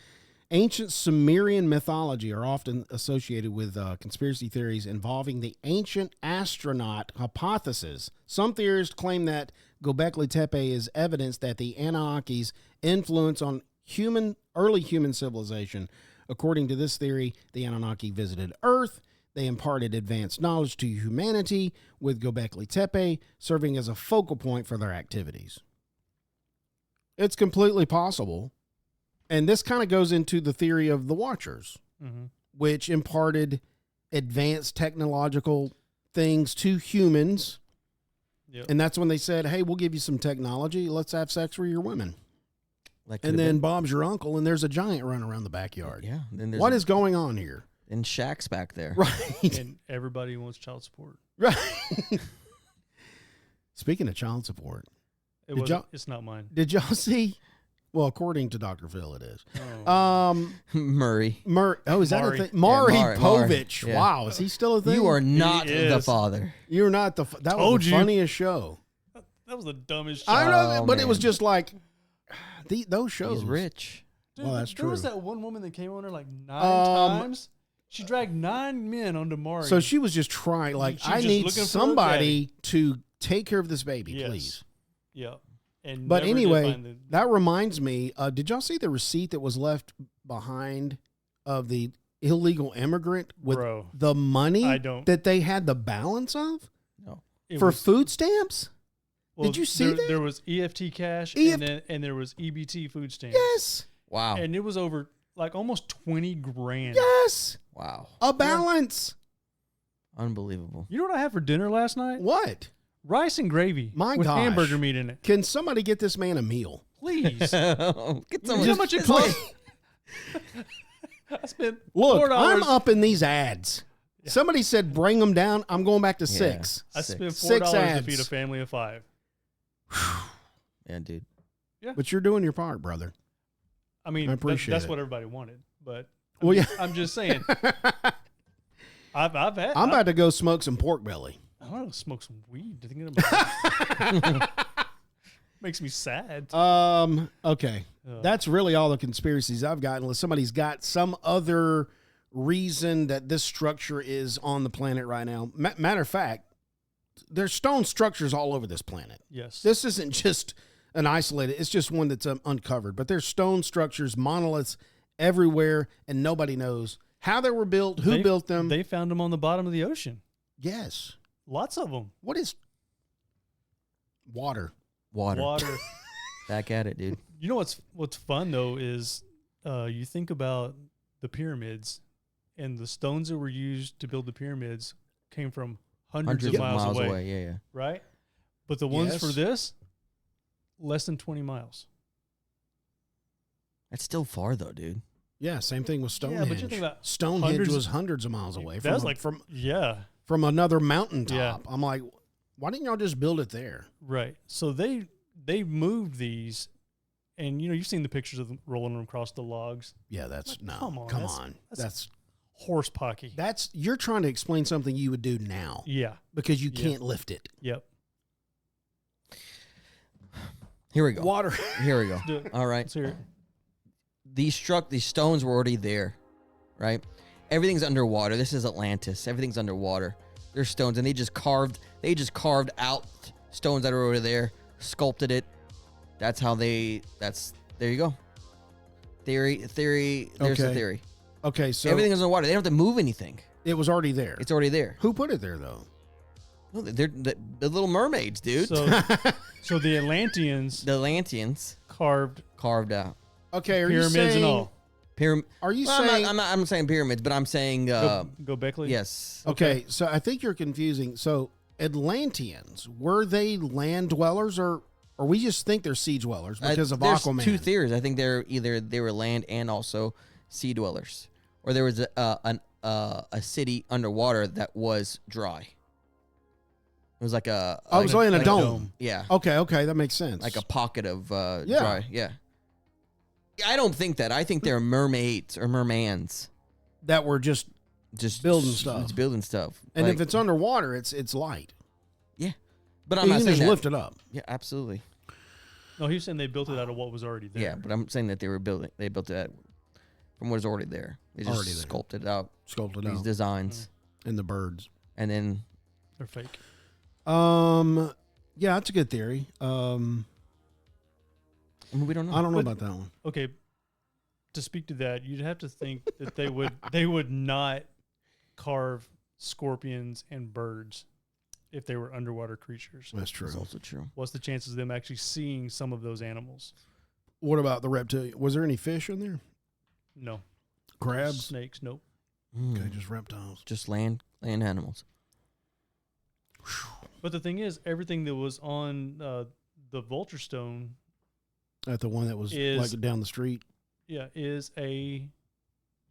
ancient Sumerian mythology are often associated with conspiracy theories involving the ancient astronaut hypothesis. Some theorists claim that Gobekli Tepe is evidence that the Anunnaki's influence on early human civilization. According to this theory, the Anunnaki visited Earth. They imparted advanced knowledge to humanity, with Gobekli Tepe serving as a focal point for their activities. It's completely possible. And this kind of goes into the theory of the Watchers, Mm-hmm. which imparted advanced technological things to humans. Yep. And that's when they said, hey, we'll give you some technology. Let's have sex with your women. That And could've then been- Bob's your uncle, and there's a giant running around the backyard. Yeah. Then there's What is going on here? and Shaq's back there. Right. And everybody wants child support. Right. Speaking of child support, It Did wasn't, y'all- it's not mine. did y'all see? Well, according to Dr. Phil, it is. Oh. Murray. Is that a Maury. thing? Maury Yeah, Maury, Povich. yeah. Wow, is he still a thing? You are not He the is. father. You're not the. That was Told the you. funniest show. That was the dumbest I shit. know, Oh, but it was man. just like those shows. He's rich. Dude, Well, that's there was true. that one woman that came on there like 9 Um, times. She dragged 9 men onto Mari. So she was just trying. Like, She was I just need looking for a somebody to take care of this baby, Yes. please. Yeah. And But never did anyway, find the- that reminds me. Did y'all see the receipt that was left behind of the illegal immigrant with Bro, the money I don't- that they had the balance of it for was- food stamps? well, did you see there, that? There was EFT cash EFT and there was EBT food stamps. Yes, Wow. And it was over like almost 20 grand. yes, Wow. a balance. Unbelievable. You know what I had for dinner last night? What? Rice and gravy My with gosh. hamburger meat in it. Can somebody get this man a meal? Please. Get some. You know how much it cost? I spent Look, $4. I'm up in these ads. Somebody said bring them down. I'm going back to 6. I spent Six $4 to ads. feed a family of 5. Yeah, dude. But you're doing your part, brother. I mean, I appreciate that's it. what everybody wanted. But Well, yeah. I'm just saying. I've had. I'm about to go smoke some pork belly. I want to smoke some weed. Thinking about it. Makes me sad. Okay. Ugh. That's really all the conspiracies I've got, unless somebody's got some other reason that this structure is on the planet right now. Matter of fact, there's stone structures all over this planet. Yes. This isn't just an isolated, it's just one that's uncovered. But there's stone structures, monoliths everywhere, and nobody knows how they were built, who They- built them. They found them on the bottom of the ocean. Yes. Lots of them. What is water? Water. Water. Back at it, dude. You know what's fun though is you think about the pyramids and the stones that were used to build the pyramids came from hundreds of miles away, Yeah, yeah. right? But the ones for Yes. this, less than 20 miles. That's still far though, dude. Yeah, same thing with Yeah, Stonehenge. but you think about Stonehenge hundreds- was hundreds of miles away That was from, like from from another mountaintop. Yeah. I'm like, why didn't y'all just build it there? right. So they moved these, and you've seen the pictures of them rolling them across the logs. Yeah, that's Like, no. come on, Come that's- on. that's- Horse pocky. That's you're trying to explain something you would do now Yeah. because you Yeah. can't lift it. Yep. Here we go. Water. Here we go. Do it. All right. Let's hear it. These stones were already there, right? everything's underwater. This is Atlantis. Everything's underwater. There's stones, and they just carved out stones that are over there, sculpted it. That's how there you go. There's the theory. Okay, so Everything is underwater. They don't have to move anything. it was already there. It's already there. Who put it there, though? No, they're the Little Mermaids, dude. So the Atlanteans The Atlanteans carved out Okay, are pyramids you saying? and all. Are you Well, saying? I'm saying pyramids, but I'm saying Gobekli? yes. Okay, so I think you're confusing. So Atlanteans, were they land dwellers, or we just think they're sea dwellers because of There's Aquaman? two theories. I think they were land and also sea dwellers, or there was a city underwater that was dry. It was like a. I was like in a like a dome. dome. Yeah, Okay, that makes sense. like a pocket of Yeah. dry. Yeah. I don't think that. I think they're mermaids or mermans. that were just building stuff. It's building stuff. and Like, if it's underwater, it's light. yeah, but I'm You not can saying just that. lift it up. Yeah, absolutely. No, he was saying they built it out of what was already there. Yeah, but I'm saying that they built it from what is already there. They just Already there. sculpted out Sculpted these out. designs, And the birds. and then They're fake. Yeah, that's a good theory. I mean, we don't know. I don't know But- about that one. Okay, to speak to that, you'd have to think that they would not carve scorpions and birds if they were underwater creatures. That's true. That's also true. What's the chances of them actually seeing some of those animals? What about the reptilian? Was there any fish in there? No. Crabs? Snakes, nope. Okay, just reptiles. Just land animals. But the thing is, everything that was on the vulture stone, At the one that was Is- like down the street. is a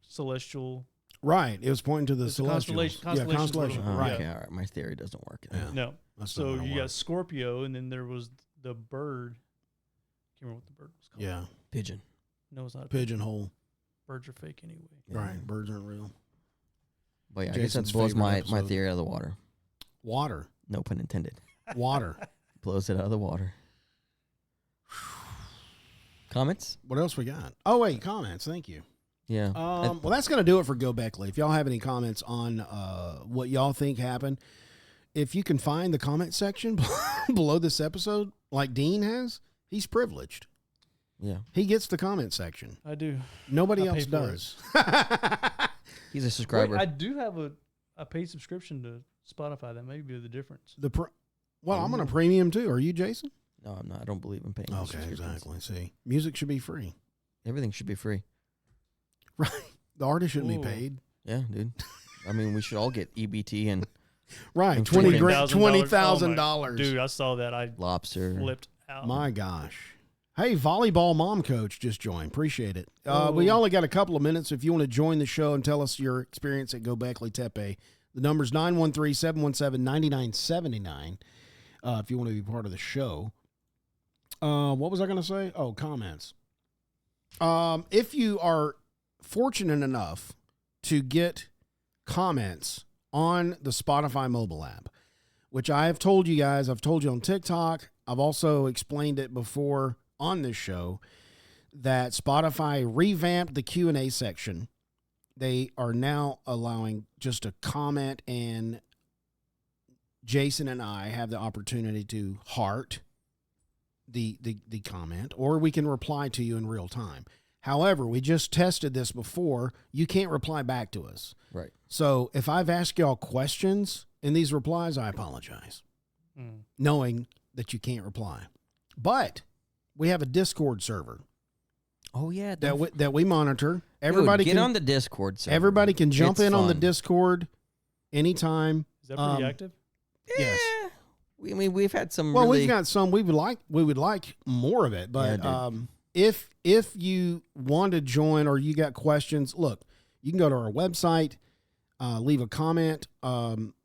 celestial. Right. It was pointing to the It's a celestials. constellation- Yeah, constellation's what constellation. it was. Right. Yeah. Okay, all right. My theory doesn't work. Yeah. No. That's So not gonna you work. got Scorpio, and then there was the bird. Can't remember what the bird was called. Yeah. Pigeon. No, it's not. Pigeonhole. Birds are fake anyway. Yeah. Right. Birds aren't real. But yeah, I Jason's guess that blows favorite my episode. theory out of the water. Water. No pun intended. Water. Blows it out of the water. Comments? What else we got? Oh, wait. Comments. Thank you. Yeah. Well, that's going to do it for Gobekli. If y'all have any comments on what y'all think happened, if you can find the comment section below this episode, like Dean has, he's privileged. Yeah. He gets the comment section. I do. Nobody I pay else for does. He's a subscriber. Wait, I do have a paid subscription to Spotify. That may be the difference. Well, I'm on a premium too. Are you, Jason? No, I'm not. I don't believe in paying. for Okay, subscriptions. exactly. See, music should be free. Everything should be free. Right. The artist shouldn't Ooh. be paid. Yeah, dude. I mean, we should all get EBT and Right. And $20,000. Dude, I saw that. I lobster. flipped out. My gosh. Hey, volleyball mom coach just joined. Appreciate it. We only got a couple of minutes. If you want to join the show and tell us your experience at Göbekli Tepe, the number's 913-717-9979. If you want to be part of the show. What was I going to say? Oh, comments. If you are fortunate enough to get comments on the Spotify mobile app, which I have told you guys, I've told you on TikTok, I've also explained it before on this show, that Spotify revamped the Q&A section. They are now allowing just a comment, and Jason and I have the opportunity to heart the comment, or we can reply to you in real time. However, we just tested this before. You can't reply back to us. Right. So if I've asked y'all questions in these replies, I apologize, knowing that you can't reply. But we have a Discord server Oh yeah. that we monitor. Dude, Everybody get can on the Discord server. everybody can jump It's in on the fun. Discord anytime. Is that pretty Um, active? Yes. I mean, we've had some. Well, really, we've got some. We would like more of it, but Yeah, if you want to join or you got questions, look, you can go to our website, leave a comment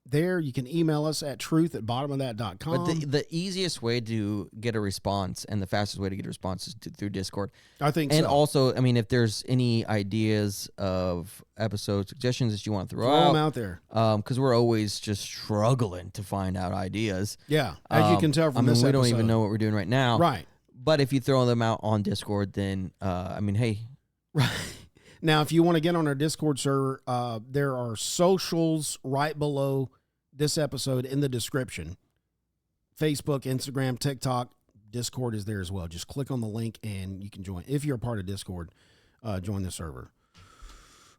there. You can email us at truth@bottomofthat.com. But the easiest way to get a response and the fastest way to get a response is through Discord. I think And so. also, I mean, if there's any ideas of episode suggestions that you want to throw Throw them out, out there. because we're always just struggling to find out ideas. Yeah, as you can tell from I mean, this we episode. don't even know what we're doing right now. Right. But if you throw them out on Discord, then I mean, hey, Right. Now, if you want to get on our Discord server, there are socials right below this episode in the description. Facebook, Instagram, TikTok, Discord is there as well. Just click on the link and you can join. If you're a part of Discord, join the server.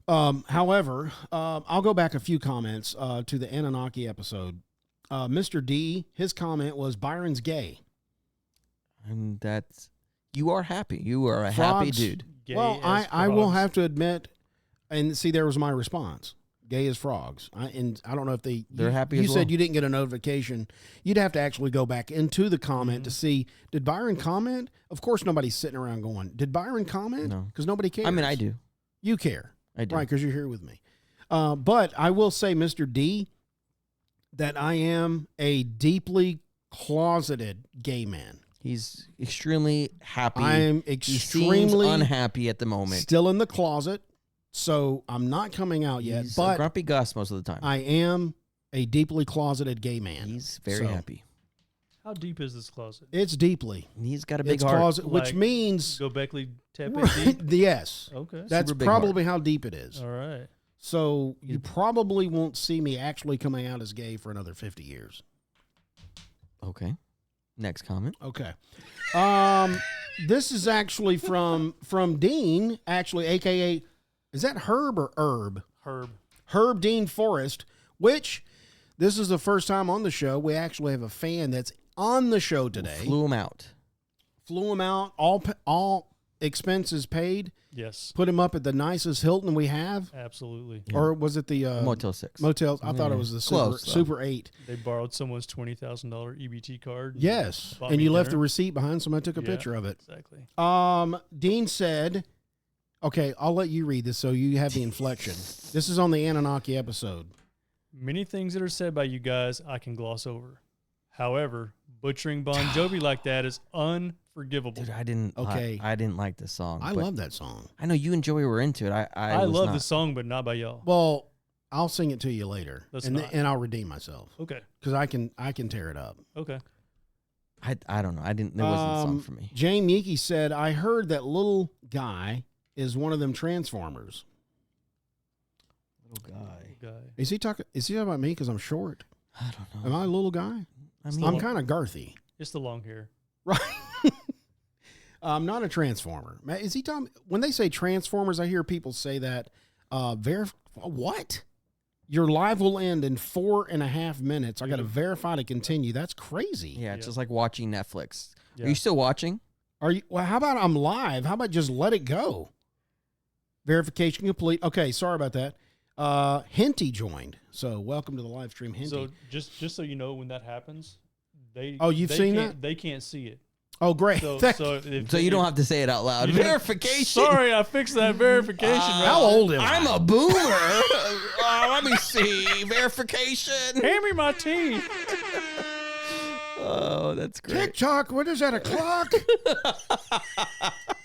However, I'll go back a few comments to the Anunnaki episode. Mr. D, his comment was Byron's gay. And you are happy. You are a happy dude. Gay Well, as I will frogs. have to admit, and see, there was my response. Gay as frogs. I don't know if They're happy You as said well. you didn't get a notification. You'd have to actually go back into the comment to see, did Byron comment? Of course, nobody's sitting around going, did Byron comment? No. Because nobody cares. I mean, I do. You care. I do. Right, because you're here with me. But I will say, Mr. D, that I am a deeply closeted gay man. He's extremely happy. I'm He seems extremely unhappy at the moment. still in the closet, so I'm not coming out yet. He's a But grumpy Gus most of the time. I am a deeply closeted gay man. He's very So, happy. How deep is this closet? It's deeply. He's got a big It's heart. closet, which Like means Göbekli Tepe right, deep? yes. Okay. That's Super big probably how deep it is. All right. So you probably won't see me actually coming out as gay for another 50 years. Okay. Next comment. Okay. This is actually from Dean, actually, aka, is that Herb or Herb? Herb Dean Forrest, which this is the first time on the show. We actually have a fan that's on the show today. Flew him out. Flew him out, all expenses paid. Yes. Put him up at the nicest Hilton we have. Absolutely. Or was it the Motel 6. Motels? I thought it was the Close, though. Super 8. They borrowed someone's $20,000 EBT card. and Yes. bought And me you left the dinner. receipt behind. Somebody took a Yeah. picture of it. Exactly. Dean said, okay, I'll let you read this so you have the inflection. This is on the Anunnaki episode. Many things that are said by you guys I can gloss over. However, butchering Bon Jovi like that is unforgivable. Dude, I didn't. Okay. I didn't like this song. I but love that song. I know you and Joey were into it. I was love not. the song, but not by y'all. Well, I'll sing it to you later, Let's and not. and I'll redeem myself Okay. because I can tear it up. Okay. I don't know. I didn't. There wasn't a song for me. Jane Yiki said, "I heard that little guy is one of them Transformers." Little guy. Is he talking? Is he talking about me because I'm short? I don't know. Am I a little guy? I mean, I'm kind of girthy, It's the long hair. right? I'm not a Transformer. Is he talking? When they say Transformers, I hear people say that. What? Your live will end in 4.5 minutes. I got to verify to continue. That's crazy. yeah, it's just like watching Netflix. Yeah. Are you still watching? Are you? Well, how about I'm live? How about just let it go? Verification complete. Okay, sorry about that. Henty joined. So welcome to the live stream, Henty. So just so you know, when that happens, you've seen that? They can't see it. Oh, great. So, So you don't have to say it out loud. You didn't- Verification. Sorry, I fixed that verification. How old am I'm I? a boomer. Let me see. Verification. Hand me my tea. Oh, that's great. TikTok, what is that, a clock?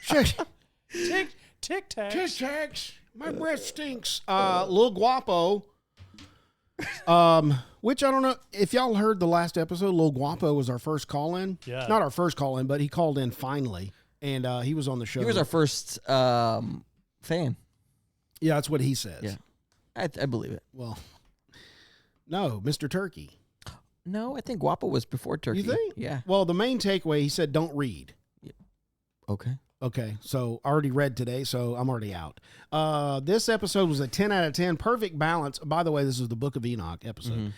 Shit. Tic Tacs. Tic Tacs. My breath stinks. Lil Guapo. Which I don't know if y'all heard the last episode. Lil Guapo was our first call in. Yeah. Not our first call in, but he called in finally, and he was on the show. He was our first fan. Yeah, that's what he says. Yeah. I believe it. Well, no, Mr. Turkey. No, I think Guapo was before Turkey. You think? Yeah. Well, the main takeaway, he said, don't read. Okay. Okay, so I already read today, so I'm already out. This episode was a 10 out of 10. Perfect balance. By the way, this is the Book of Enoch episode. Mm-hmm.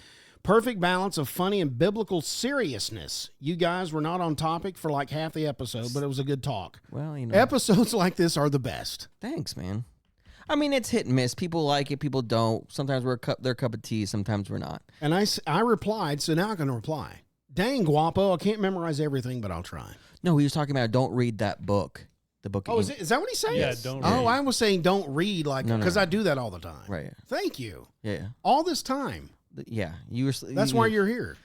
Perfect balance of funny and biblical seriousness. You guys were not on topic for like half the episode, but it was a good talk. Well, you know. Episodes like this are the best. Thanks, man. I mean, it's hit and miss. People like it, people don't. Sometimes we're their cup of tea, sometimes we're not. And I replied, so now I'm going to reply. Dang, Guapo, I can't memorize everything, but I'll try. No, he was talking about don't read that book. The book. Oh, is that what he's saying? Yeah, don't Oh, read. I was saying don't read, like, No, no, because no. I do that all the time. Right. Thank you. Yeah. All this time. Yeah. You were. That's why you're here.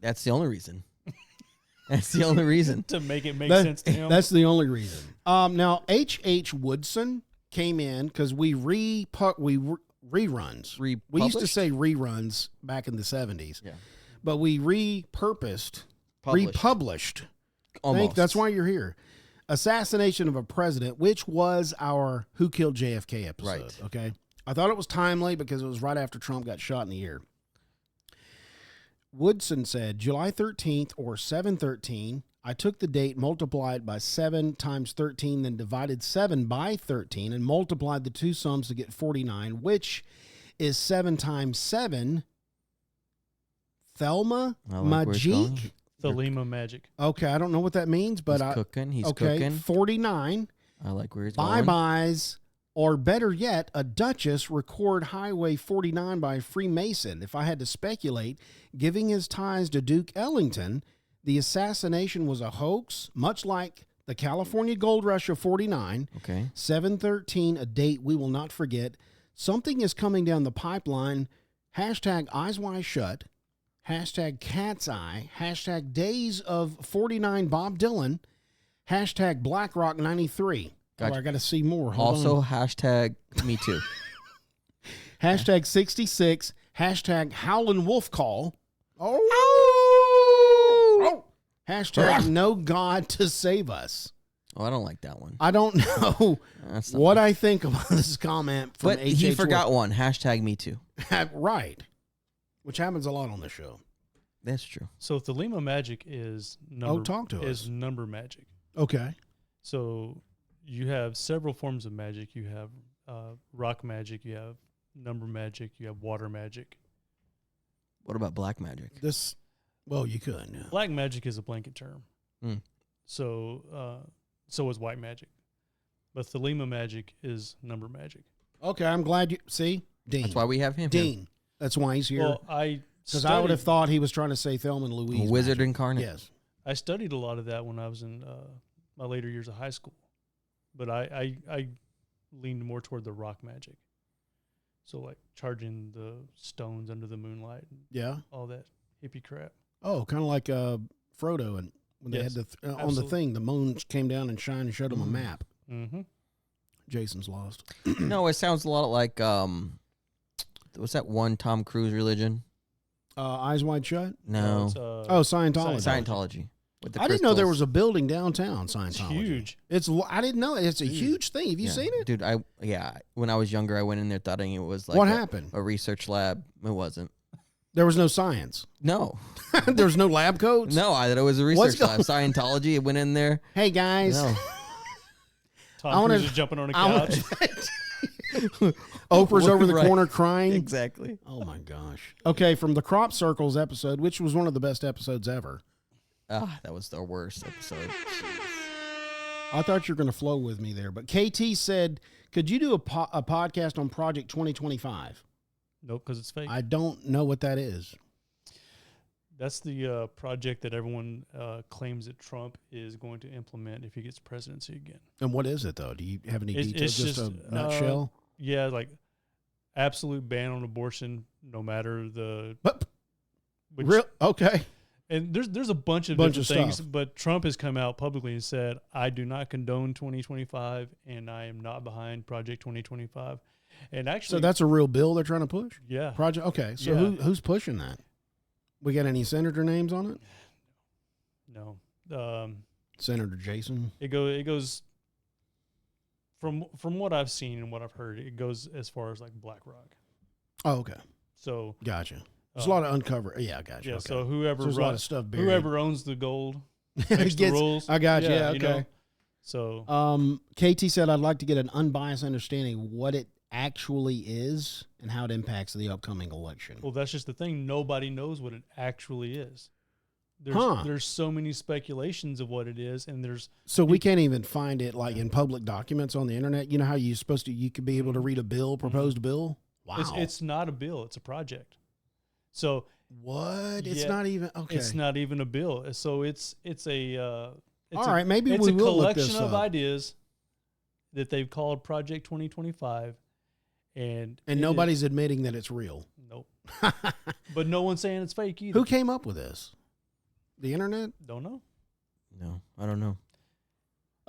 That's the only reason. That's the only reason. To make it make sense to him. That's the only reason. Now, H.H. Woodson came in because we reruns. We used to Republished? say reruns back in the 70s. Yeah. But we republished. Almost. That's why you're here. assassination of a president, which was our Who Killed JFK episode. Right. Okay. I thought it was timely because it was right after Trump got shot in the ear. Woodson said July 13th or 7/13. I took the date, multiplied by 7 times 13, then divided 7 by 13 and multiplied the two sums to get 49, which is 7 times 7. Thelma Majik. Thelema Magic. Okay, I don't know what that means, but He's okay, cooking. 49. I like where he's going. Bye-byes, or better yet, a Duchess record Highway 49 by a Freemason. If I had to speculate, giving his ties to Duke Ellington, the assassination was a hoax, much like the California Gold Rush of 49. Okay. 7/13, a date we will not forget. Something is coming down the pipeline. Hashtag Eyes Wide Shut. Hashtag Cat's Eye. Hashtag Days of 49 Bob Dylan. Hashtag BlackRock 93. Gotcha. Oh, I got to see more. Hold Also, on. hashtag me too. Hashtag 66. Hashtag Howlin' Wolf Call. Oh. Hashtag No God to Save Us. Oh, I don't like that one. I don't know That's not what I think about this comment from But he HH forgot one. Hashtag me too. Right. Which happens a lot on this show. That's true. So Thelema Magic is number. talk to us. Number magic. Okay. So you have several forms of magic. You have rock magic. You have number magic. You have water magic. What about black magic? Well, you could. Yeah. Black magic is a blanket term. Mm. So is white magic. But Thelema Magic is number magic. Okay, I'm glad you see Dean. That's why we have him here. Dean. That's why he's here. Well, Because I would have thought he was trying to say Thelma and Louise. Wizard magic. incarnate. Yes. I studied a lot of that when I was in my later years of high school, but I leaned more toward the rock magic. So like charging the stones under the moonlight, and Yeah. all that hippie crap. Oh, kind of like Frodo and when they Yes, had on the absolutely. thing, the moon came down and shined and showed him a map. Mm-hmm. Jason's lost. No, it sounds a lot like what's that one Tom Cruise religion? Eyes Wide Shut. No, Scientology. Scientology. With the I didn't know there was crystals. a building downtown. Scientology. huge. I didn't know it's a huge thing. Have you Yeah. seen it? Dude, when I was younger, I went in there thinking it was like What happened? a research lab. It wasn't. There was no science. No, There was no lab coats. no, I thought it was a What's research lab. Scientology. I went in there. Hey guys. No. Tom wanna- Cruise is jumping on a I wanna- couch. Oprah's over the Right. corner crying. Exactly. Oh my gosh. Okay, from the Crop Circles episode, which was one of the best episodes ever. That was the worst episode. I thought you were going to flow with me there, but KT said, "Could you do a podcast on Project 2025?" Nope, because it's fake. I don't know what that is. That's the project that everyone claims that Trump is going to implement if he gets presidency again. And what is it though? Do you have any It's details? Just a just, nutshell. Yeah, like absolute ban on abortion, no matter the. But Which, real okay. And there's a bunch of different things, but Trump has come out publicly and said, "I do not condone 2025, and I am not behind Project 2025." And actually, So that's a real bill they're trying to push. yeah. Project. Okay. So Yeah. who's pushing that? We got any senator names on it? No, Senator Jason. it goes from what I've seen and what I've heard. It goes as far as like BlackRock. Oh, okay. So Gotcha. There's a lot of uncover. Yeah, I gotcha. yeah. Okay. So whoever So there's a lot of stuff buried. whoever owns the gold makes the rules. I got you. Yeah, you okay. know? So KT said, I'd like to get an unbiased understanding of what it actually is and how it impacts the upcoming election. well, that's just the thing. Nobody knows what it actually is. There's so many speculations of what it is, and there's So we can't even find it like in public documents on the internet. You know how you could be able to read a bill, proposed bill? Wow. it's not a bill, it's a project. So what? It's Yeah, not even okay. it's not even a bill. So it's a All right, maybe it's we a will look collection this of up. ideas that they've called Project 2025, and Nobody's admitting that it's real. nope. But no one's saying it's fake either. Who came up with this? The internet? Don't know. No, I don't know.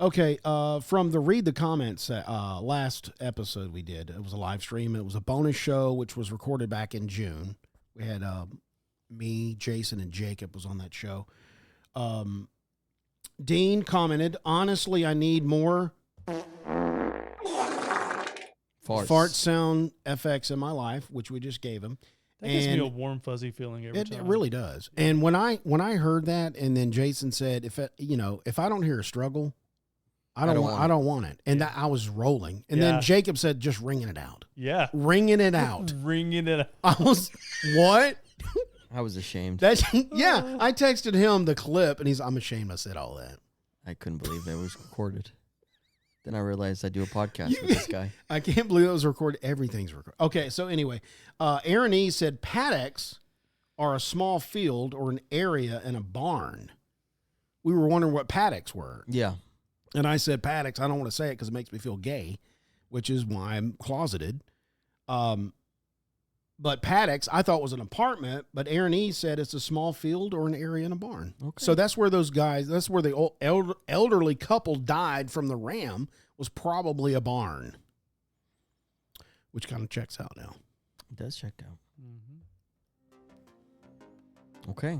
Okay, from the read the comments last episode we did, it was a live stream. It was a bonus show which was recorded back in June. We had me, Jason, and Jacob was on that show. Dean commented, honestly, I need more fart sound FX in my life, which we just gave him. That gives me a warm, fuzzy feeling every time. It really does. And when I heard that, and then Jason said, if I don't hear a struggle, I don't want it. And that I was rolling. And then Jacob said, just ringing it out. Yeah. Ringing it out. Ringing it out. I was, what? I was ashamed. I texted him the clip, and I'm ashamed I said all that. I couldn't believe it was recorded. Then I realized I do a podcast with this guy. I can't believe it was recorded. Everything's recorded. Okay, so anyway, Aaron E. said paddocks are a small field or an area in a barn. We were wondering what paddocks were. Yeah. And I said paddocks. I don't want to say it because it makes me feel gay, which is why I'm closeted. But paddocks, I thought was an apartment, but Aaron E. said it's a small field or an area in a barn. Okay. So that's where that's where the old elderly couple died from the ram, was probably a barn, which kind of checks out now. It does check out. Mm-hmm. Okay.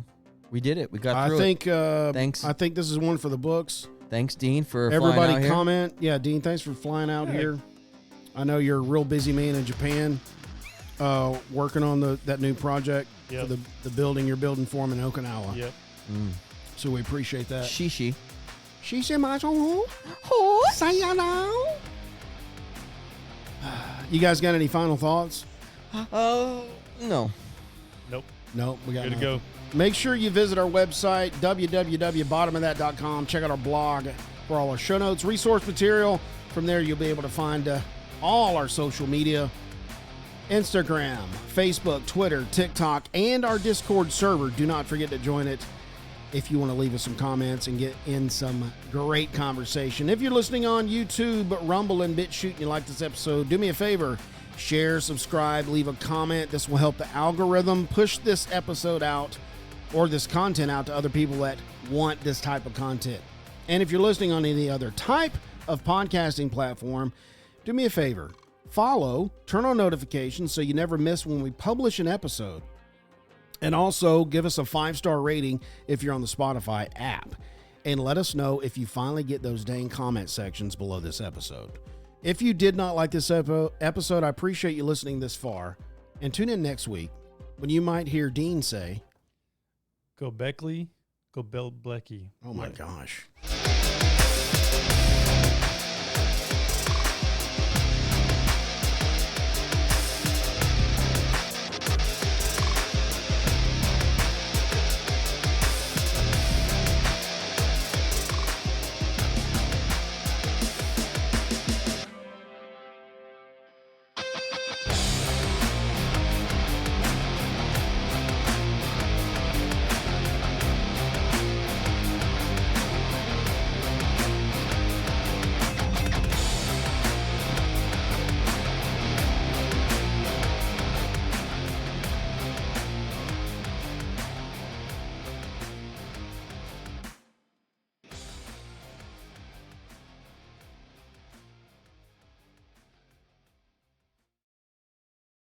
We did it. We got through it. Thanks. I think this is one for the books. Thanks, Dean, for everybody flying out comment. Here. Yeah, Dean, thanks for flying out here. I know you're a real busy man in Japan. Working on that new project for the building you're building for him in Okinawa. Yep. So we appreciate that. Shishi. You guys got any final thoughts? No. Nope. Nope. We got good to go. Make sure you visit our website, www.bottomofThat.com. Check out our blog for all our show notes, resource material. From there, you'll be able to find all our social media. Instagram, Facebook, Twitter, TikTok, and our Discord server. Do not forget to join it if you want to leave us some comments and get in some great conversation. If you're listening on YouTube, Rumble, and BitChute, and you like this episode, do me a favor. Share, subscribe, leave a comment. This will help the algorithm push this episode out or this content out to other people that want this type of content. And if you're listening on any other type of podcasting platform, do me a favor. Follow, turn on notifications so you never miss when we publish an episode. And also give us a 5-star rating if you're on the Spotify app. And let us know if you finally get those dang comment sections below this episode. If you did not like this episode, I appreciate you listening this far. And tune in next week when you might hear Dean say, Gobekli, Gobekli. Oh my gosh.